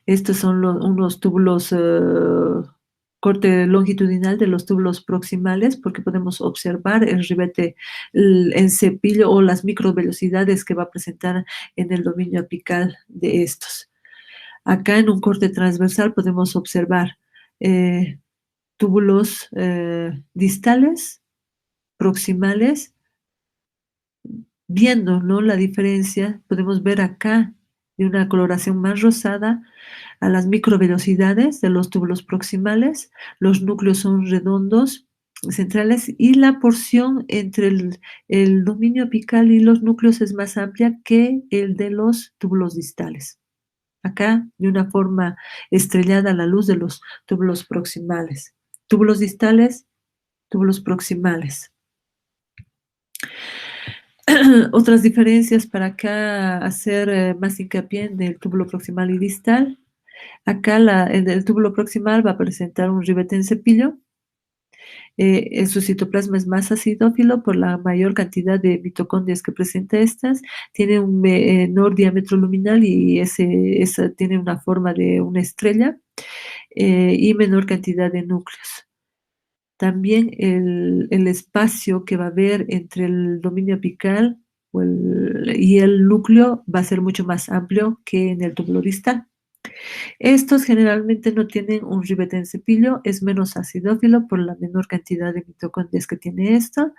A: estos son unos túbulos, corte longitudinal de los túbulos proximales, porque podemos observar el ribete en cepillo o las microvelocidades que va a presentar en el dominio apical de estos. Acá en un corte transversal podemos observar túbulos distales, proximales. Viendo, ¿no?, la diferencia, podemos ver acá de una coloración más rosada a las microvellosidades de los túbulos proximales. Los núcleos son redondos, centrales, y la porción entre el dominio apical y los núcleos es más amplia que el de los túbulos distales. Acá, de una forma estrellada a la luz de los túbulos proximales. Túbulos distales, túbulos proximales. Otras diferencias para acá hacer más hincapié en el túbulo proximal y distal. Acá el túbulo proximal va a presentar un ribete en cepillo. Su citoplasma es más acidófilo por la mayor cantidad de mitocondrias que presenta estas. Tiene un menor diámetro luminal y esa tiene una forma de una estrella y menor cantidad de núcleos. También el espacio que va a haber entre el dominio apical y el núcleo va a ser mucho más amplio que en el túbulo distal. Estos generalmente no tienen un ribete en cepillo, es menos acidófilo por la menor cantidad de mitocondrias que tiene esta.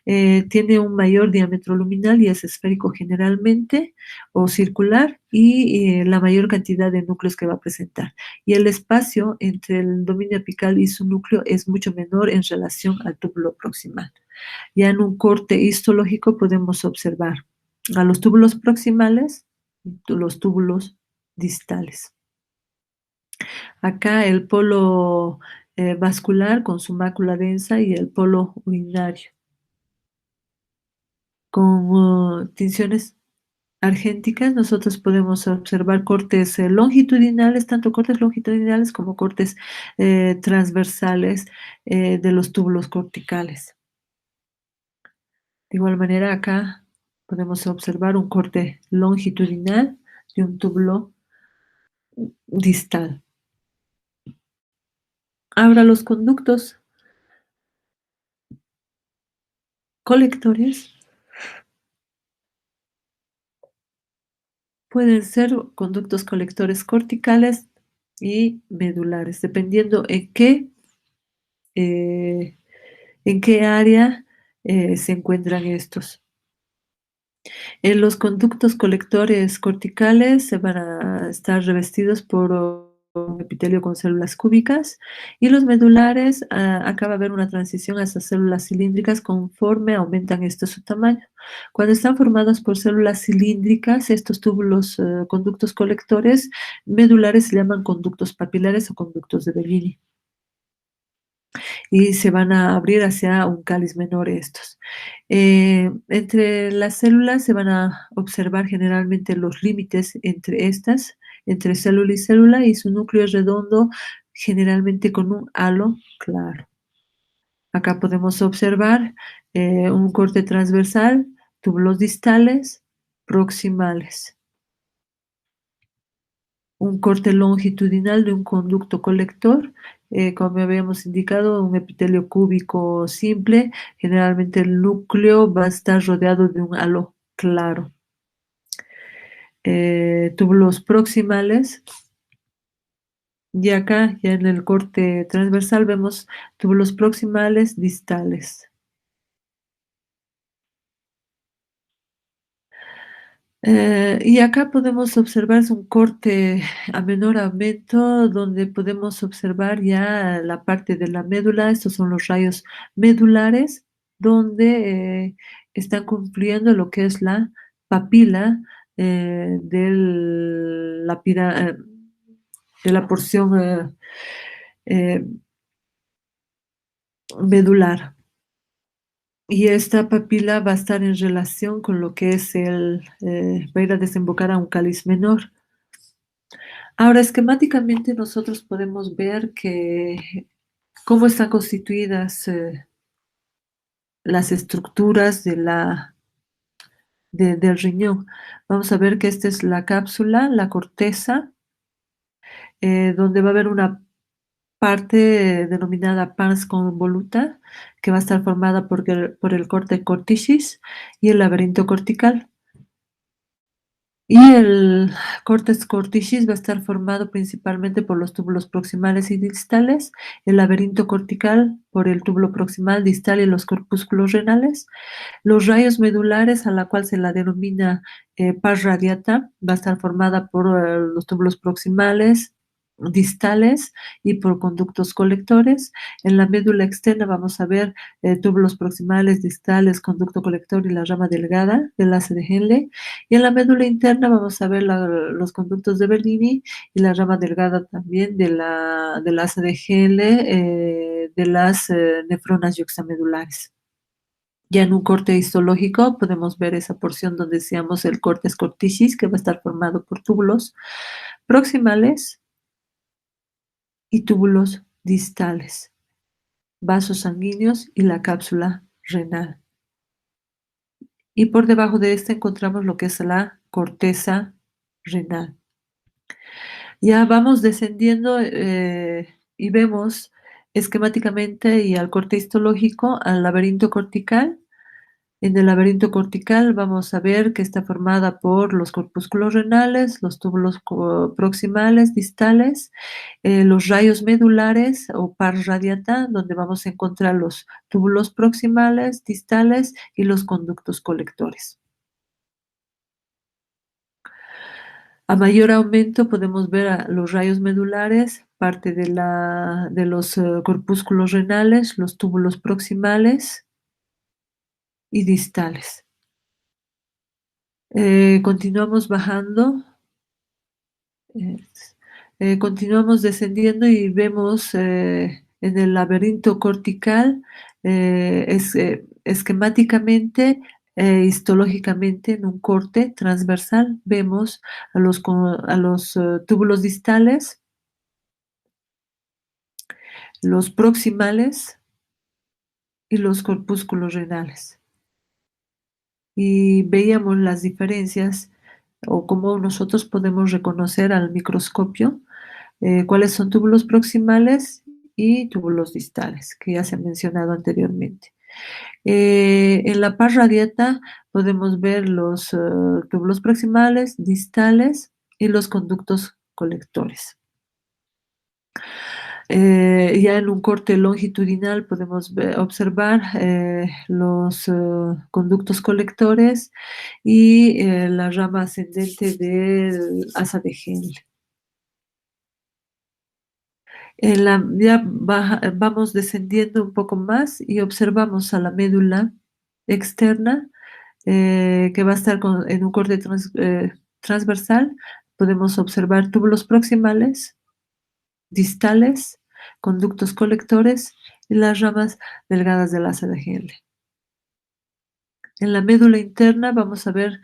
A: Tiene un mayor diámetro luminal y es esférico generalmente o circular, y la mayor cantidad de núcleos que va a presentar. Y el espacio entre el dominio apical y su núcleo es mucho menor en relación al túbulo proximal. Ya en un corte histológico podemos observar a los túbulos proximales y los túbulos distales. Acá el polo vascular con su mácula densa y el polo urinario. Con tinciones argénticas nosotros podemos observar cortes longitudinales, tanto cortes longitudinales como cortes transversales de los túbulos corticales. De igual manera, acá podemos observar un corte longitudinal de un túbulo distal. Ahora, los conductos colectores pueden ser conductos colectores corticales y medulares, dependiendo en qué área se encuentran estos. En los conductos colectores corticales se van a estar revestidos por un epitelio con células cúbicas, y los medulares, acá va a haber una transición hacia células cilíndricas conforme aumentan su tamaño. Cuando están formados por células cilíndricas, estos túbulos, conductos colectores medulares se llaman conductos papilares o conductos de Bellini, y se van a abrir hacia un cáliz menor estos. Entre las células se van a observar generalmente los límites entre estas, entre célula y célula, y su núcleo es redondo, generalmente con un halo claro. Acá podemos observar un corte transversal, túbulos distales, proximales. Un corte longitudinal de un conducto colector, como habíamos indicado, un epitelio cúbico simple. Generalmente el núcleo va a estar rodeado de un halo claro. Túbulos proximales. Y acá, ya en el corte transversal, vemos túbulos proximales distales. Y acá podemos observar un corte a menor aumento, donde podemos observar ya la parte de la médula. Estos son los rayos medulares, donde están cumpliendo lo que es la papila de la porción eh, medular. Y esta papila va a estar en relación con lo que es va a ir a desembocar a un cáliz menor. Ahora, esquemáticamente nosotros podemos ver cómo están constituidas las estructuras del riñón. Vamos a ver que esta es la cápsula, la corteza, donde va a haber una parte denominada pars convoluta, que va a estar formada por el corte corticis y el laberinto cortical. Y el cortes corticis va a estar formado principalmente por los túbulos proximales y distales, el laberinto cortical por el túbulo proximal, distal y los corpúsculos renales, los rayos medulares, a la cual se la denomina pars radiata, va a estar formada por los túbulos proximales, distales y por conductos colectores. En la médula externa vamos a ver túbulos proximales, distales, conducto colector y la rama delgada del haz de Henle. Y en la médula interna vamos a ver los conductos de Bellini y la rama delgada también del haz de Henle, de las nefronas yuxtamedulares. Ya en un corte histológico podemos ver esa porción donde decíamos el cortes corticis, que va a estar formado por túbulos proximales y túbulos distales, vasos sanguíneos y la cápsula renal. Y por debajo de esta encontramos lo que es la corteza renal. Ya vamos descendiendo y vemos esquemáticamente y al corte histológico al laberinto cortical. En el laberinto cortical vamos a ver que está formada por los corpúsculos renales, los túbulos proximales, distales, los rayos medulares o pars radiata, donde vamos a encontrar los túbulos proximales, distales y los conductos colectores. A mayor aumento podemos ver a los rayos medulares, parte de los corpúsculos renales, los túbulos proximales y distales. Continuamos bajando, continuamos descendiendo y vemos en el laberinto cortical, esquemáticamente, histológicamente, en un corte transversal, vemos a los túbulos distales, los proximales y los corpúsculos renales. Y veíamos las diferencias o cómo nosotros podemos reconocer al microscopio cuáles son túbulos proximales y túbulos distales, que ya se han mencionado anteriormente. En la pars radiata podemos ver los túbulos proximales, distales y los conductos colectores. Ya en un corte longitudinal podemos observar los conductos colectores y la rama ascendente del asa de Henle. Ya vamos descendiendo un poco más y observamos a la médula externa que va a estar en un corte transversal. Podemos observar túbulos proximales, distales, conductos colectores y las ramas delgadas del asa de Henle. En la médula interna vamos a ver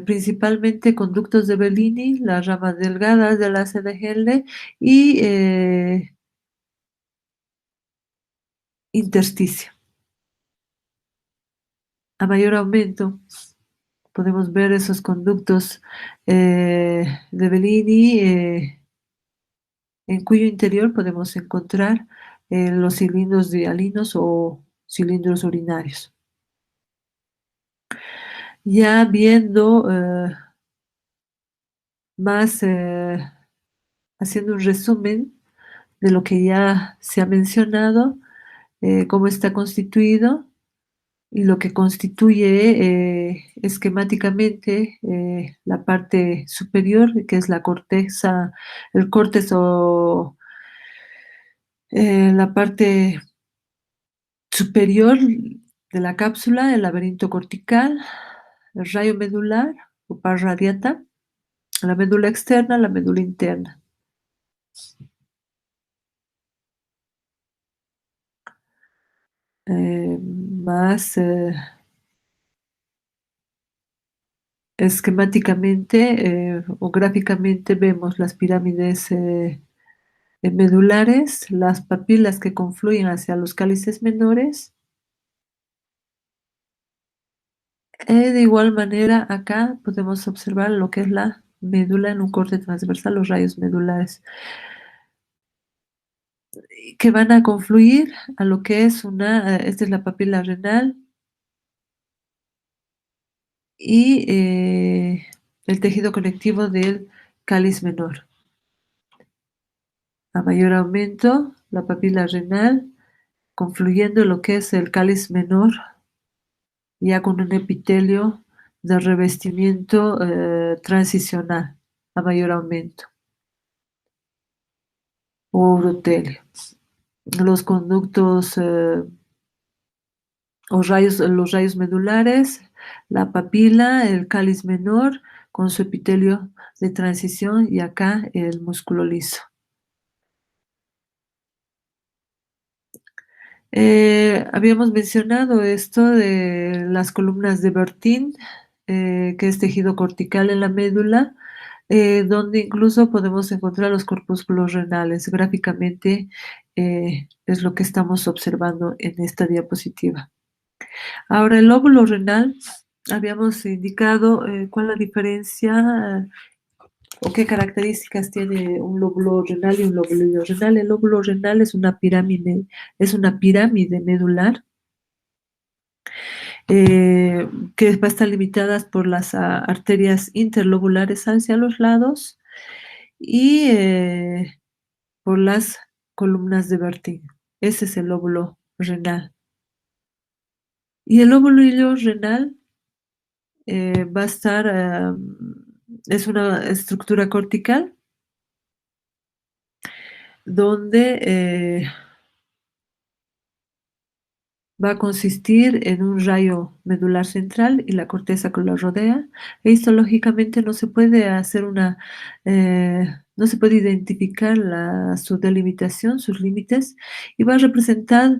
A: principalmente conductos de Bellini, las ramas delgadas del asa de Henle y intersticio. A mayor aumento podemos ver esos conductos de Bellini en cuyo interior podemos encontrar los cilindros dialinos o cilindros urinarios. Ya viendo más, haciendo un resumen de lo que ya se ha mencionado, cómo está constituido y lo que constituye esquemáticamente la parte superior, que es la corteza, el córtex o la parte superior de la cápsula, el laberinto cortical, el rayo medular o pars radiata, la médula externa, la médula interna. Más esquemáticamente o gráficamente vemos las pirámides medulares, las papilas que confluyen hacia los cálices menores. De igual manera, acá podemos observar lo que es la médula en un corte transversal, los rayos medulares, que van a confluir a lo que es esta es la papila renal y el tejido conectivo del cáliz menor. A mayor aumento, la papila renal, confluyendo en lo que es el cáliz menor, ya con un epitelio de revestimiento transicional, a mayor aumento, o urotelio. Los conductos los rayos medulares, la papila, el cáliz menor con su epitelio de transición y acá el músculo liso. Habíamos mencionado esto de las columnas de Bertin, que es tejido cortical en la médula, donde incluso podemos encontrar los corpúsculos renales. Gráficamente es lo que estamos observando en esta diapositiva. Ahora, el lóbulo renal, habíamos indicado cuál es la diferencia o qué características tiene un lóbulo renal y un lóbulo renal. El lóbulo renal es una pirámide medular que va a estar limitada por las arterias interlobulares hacia los lados y por las columnas de Bertin. Ese es el lóbulo renal. Y el lóbulo renal va a estar, es una estructura cortical donde va a consistir en un rayo medular central y la corteza que lo rodea. E histológicamente no se puede hacer no se puede identificar su delimitación, sus límites, y va a representar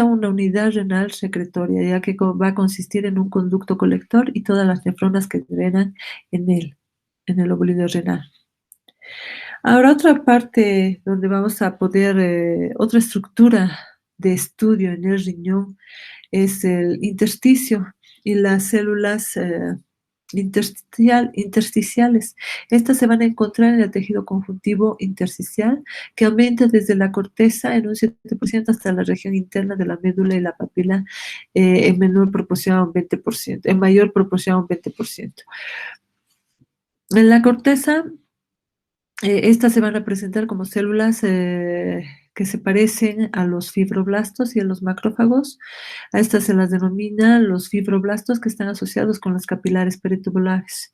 A: una unidad renal secretoria, ya que va a consistir en un conducto colector y todas las nefronas que drenan en él, en el lóbulo renal. Ahora, otra parte donde vamos a poder, otra estructura de estudio en el riñón es el intersticio y las células intersticiales. Estas se van a encontrar en el tejido conjuntivo intersticial, que aumenta desde la corteza en un 7% hasta la región interna de la médula y la papila en menor proporción a un 20%, en mayor proporción a un 20%. En la corteza, estas se van a presentar como células que se parecen a los fibroblastos y a los macrófagos. A estas se las denomina los fibroblastos, que están asociados con los capilares peritubulares.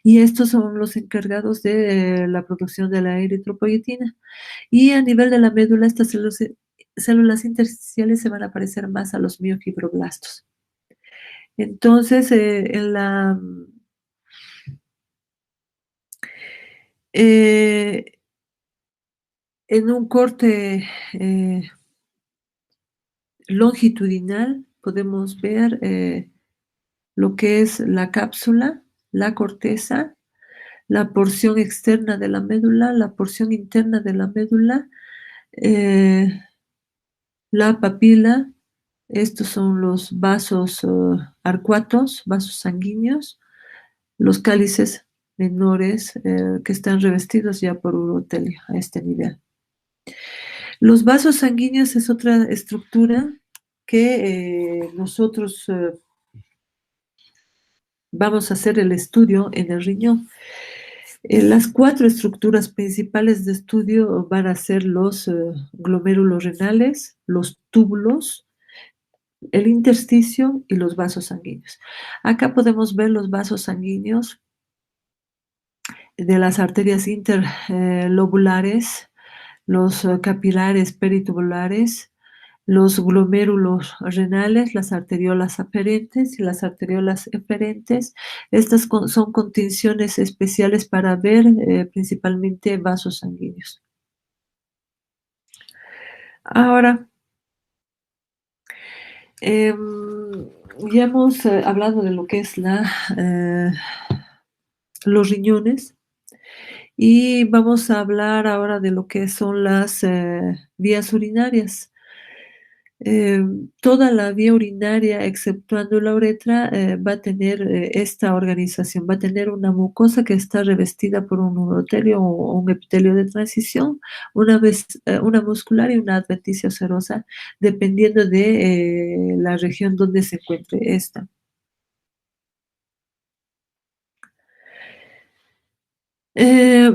A: Y estos son los encargados de la producción de la eritropoyetina. Y a nivel de la médula, estas células intersticiales se van a parecer más a los miofibroblastos. Entonces, en un corte longitudinal podemos ver lo que es la cápsula, la corteza, la porción externa de la médula, la porción interna de la médula, la papila. Estos son los vasos arcuatos, vasos sanguíneos, los cálices menores que están revestidos ya por urotelio a este nivel. Los vasos sanguíneos es otra estructura que nosotros vamos a hacer el estudio en el riñón. Las 4 estructuras principales de estudio van a ser los glomérulos renales, los túbulos, el intersticio y los vasos sanguíneos. Acá podemos ver los vasos sanguíneos de las arterias interlobulares, los capilares peritubulares, los glomérulos renales, las arteriolas aferentes y las arteriolas eferentes. Estas son contenciones especiales para ver principalmente vasos sanguíneos. Ahora, ya hemos hablado de lo que es los riñones y vamos a hablar ahora de lo que son las vías urinarias. Toda la vía urinaria, exceptuando la uretra, va a tener esta organización, va a tener una mucosa que está revestida por un urotelio o un epitelio de transición, una muscular y una adventicia serosa, dependiendo de la región donde se encuentre esta. Eh,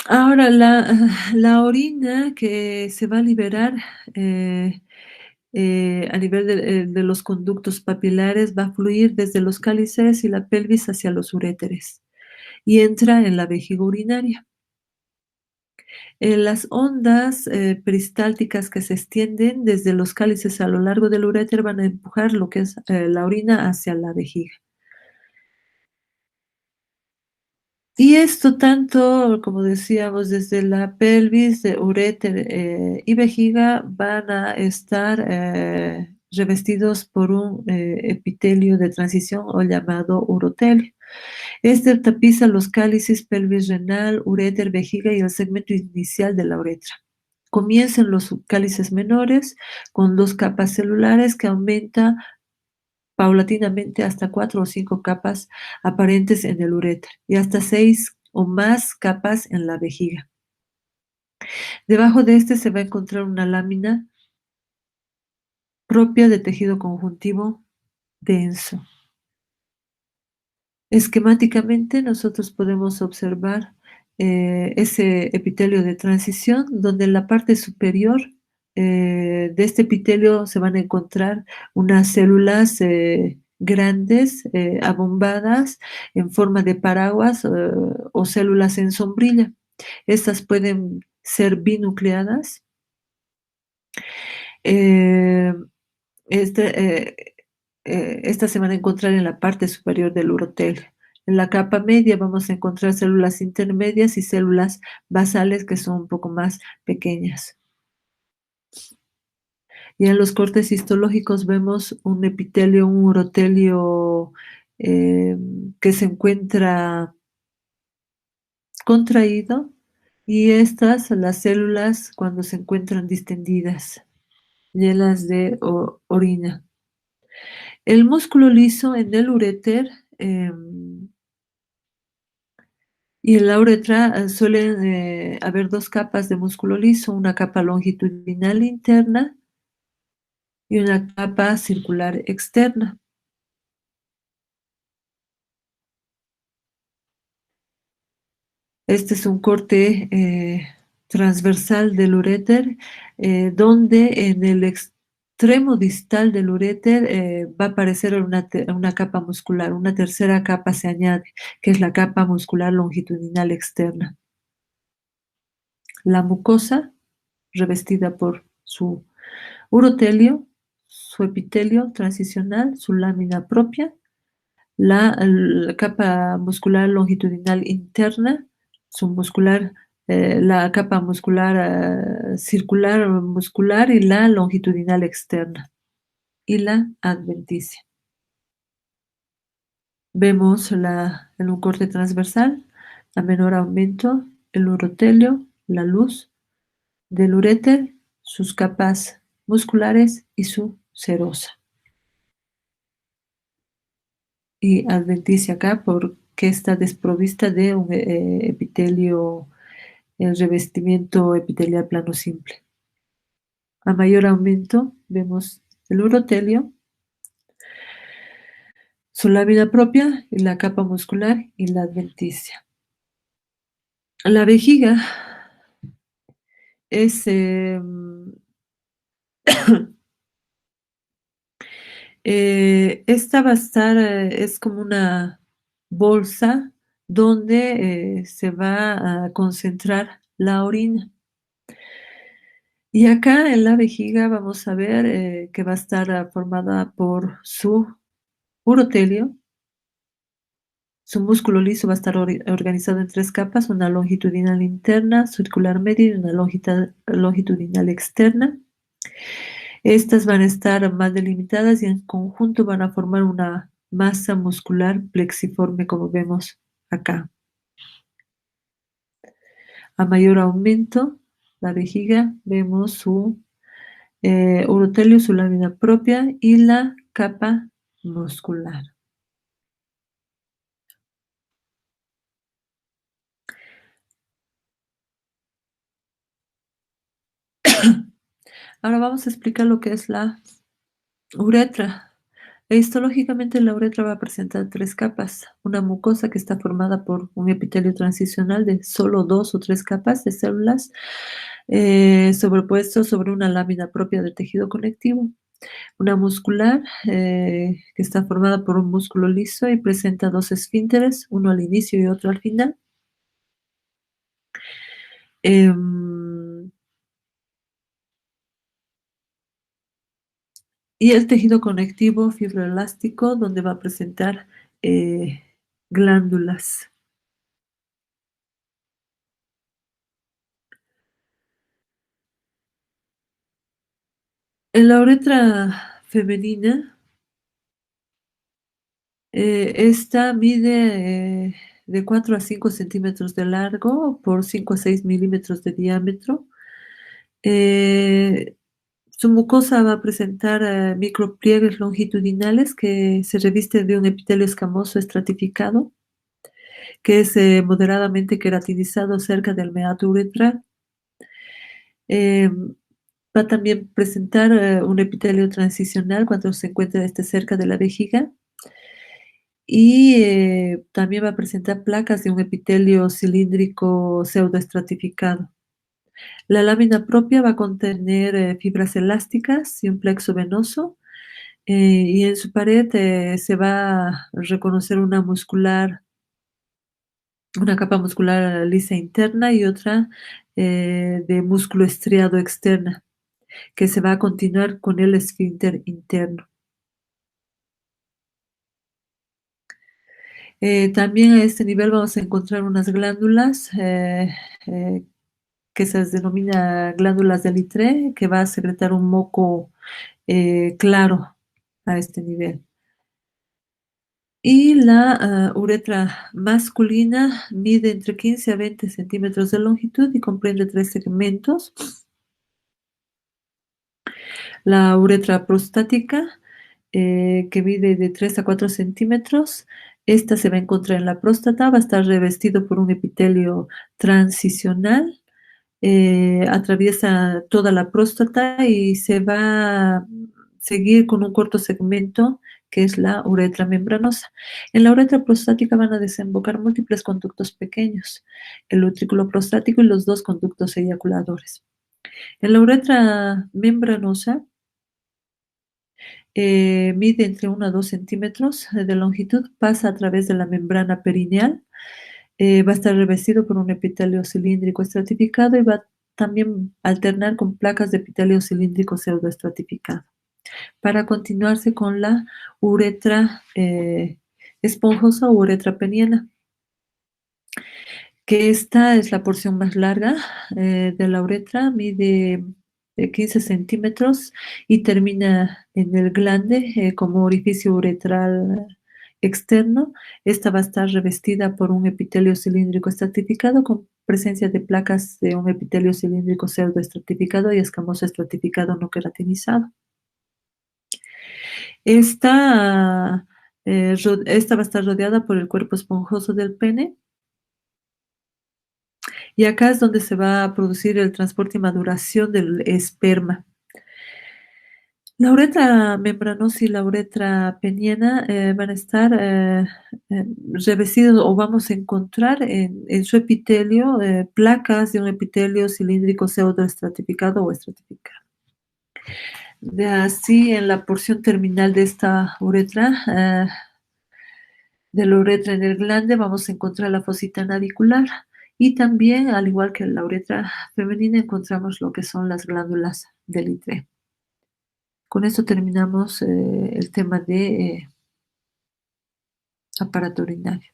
A: Ahora la orina que se va a liberar, eh, a nivel de los conductos papilares va a fluir desde los cálices y la pelvis hacia los uréteres y entra en la vejiga urinaria. Las ondas, peristálticas que se extienden desde los cálices a lo largo del uréter van a empujar lo que es, la orina hacia la vejiga. Y esto tanto, como decíamos, desde la pelvis, de uréter, y vejiga van a estar, revestidos por un, epitelio de transición o llamado urotelio. Este tapiza los cálices, pelvis renal, uréter, vejiga y el segmento inicial de la uretra. Comienzan los cálices menores con 2 capas celulares que aumenta paulatinamente hasta 4 o 5 capas aparentes en el uréter y hasta 6 o más capas en la vejiga. Debajo de este se va a encontrar una lámina propia de tejido conjuntivo denso. Esquemáticamente nosotros podemos observar, ese epitelio de transición, donde en la parte superior, de este epitelio se van a encontrar unas células, grandes, abombadas en forma de paraguas, o células en sombrilla. Estas pueden ser binucleadas. Eh, este, Estas se van a encontrar en la parte superior del urotelio. En la capa media vamos a encontrar células intermedias y células basales que son un poco más pequeñas. Y en los cortes histológicos vemos un epitelio, un urotelio, que se encuentra contraído, y estas, las células, cuando se encuentran distendidas, llenas de orina. El músculo liso en el uréter, y en la uretra, suelen, haber 2 capas de músculo liso, una capa longitudinal interna y una capa circular externa. Este es un corte, transversal del uréter, donde en el extremo distal del uréter, va a aparecer una capa muscular, una tercera capa se añade, que es la capa muscular longitudinal externa. La mucosa, revestida por su urotelio, su epitelio transicional, su lámina propia, la capa muscular longitudinal interna, su muscular, la capa muscular, circular muscular y la longitudinal externa, y la adventicia. Vemos en un corte transversal, a menor aumento, el urotelio, la luz del uréter, sus capas musculares y su serosa. Y adventicia acá porque está desprovista de un, epitelio, el revestimiento epitelial plano simple. A mayor aumento vemos el urotelio, su lámina propia y la capa muscular y la adventicia. La vejiga es, esta va a estar, es como una bolsa donde, se va a concentrar la orina. Y acá en la vejiga vamos a ver, que va a estar, formada por su urotelio, su músculo liso va a estar organizado en 3 capas, una longitudinal interna, circular media y una longitudinal externa. Estas van a estar más delimitadas y en conjunto van a formar una masa muscular plexiforme, como vemos acá. A mayor aumento, la vejiga, vemos su, urotelio, su lámina propia y la capa muscular. Ahora vamos a explicar lo que es la uretra. Histológicamente, la uretra va a presentar 3 capas: una mucosa que está formada por un epitelio transicional de solo 2 o 3 capas de células, sobrepuestos sobre una lámina propia del tejido conectivo; una muscular, que está formada por un músculo liso y presenta 2 esfínteres, uno al inicio y otro al final. Em, y el tejido conectivo fibroelástico, donde va a presentar, eh, glándulas. En la uretra femenina, esta mide, de 4 a 5 centímetros de largo por 5 a 6 milímetros de diámetro. Eh, Su mucosa va a presentar, micropliegues longitudinales que se revisten de un epitelio escamoso estratificado, que es, moderadamente queratinizado cerca del meato uretral. Em, Va a también presentar, un epitelio transicional cuando se encuentra cerca de la vejiga, y, también va a presentar placas de un epitelio cilíndrico pseudoestratificado. La lámina propia va a contener, fibras elásticas y un plexo venoso, y en su pared, se va a reconocer una capa muscular lisa interna y otra, de músculo estriado externa, que se va a continuar con el esfínter interno. También a este nivel vamos a encontrar unas glándulas, eh, que se denomina glándulas de Littré, que va a secretar un moco, claro a este nivel. Y la, uretra masculina mide entre 15 a 20 centímetros de longitud y comprende 3 segmentos. La uretra prostática, que mide de 3 a 4 centímetros. Esta se va a encontrar en la próstata, va a estar revestido por un epitelio transicional, atraviesa toda la próstata y se va a seguir con un corto segmento que es la uretra membranosa. En la uretra prostática van a desembocar múltiples conductos pequeños, el utrículo prostático y los 2 conductos eyaculadores. En la uretra membranosa, mide entre 1 a 2 centímetros de longitud, pasa a través de la membrana perineal, va a estar revestido por un epitelio cilíndrico estratificado y va a también alternar con placas de epitelio cilíndrico pseudoestratificado, para continuarse con la uretra, esponjosa o uretra peniana, que esta es la porción más larga, de la uretra, mide, 15 centímetros y termina en el glande, como orificio uretral externo. Esta va a estar revestida por un epitelio cilíndrico estratificado con presencia de placas de un epitelio cilíndrico pseudoestratificado y escamoso estratificado no queratinizado. Esta, esta va a estar rodeada por el cuerpo esponjoso del pene, y acá es donde se va a producir el transporte y maduración del esperma. La uretra membranosa y la uretra peniana, van a estar, revestidos, o vamos a encontrar en su epitelio, placas de un epitelio cilíndrico pseudoestratificado o estratificado. De así, en la porción terminal de esta uretra, de la uretra en el glande, vamos a encontrar la fosita navicular, y también, al igual que la uretra femenina, encontramos lo que son las glándulas del Littré. Con esto terminamos, el tema de, aparato urinario.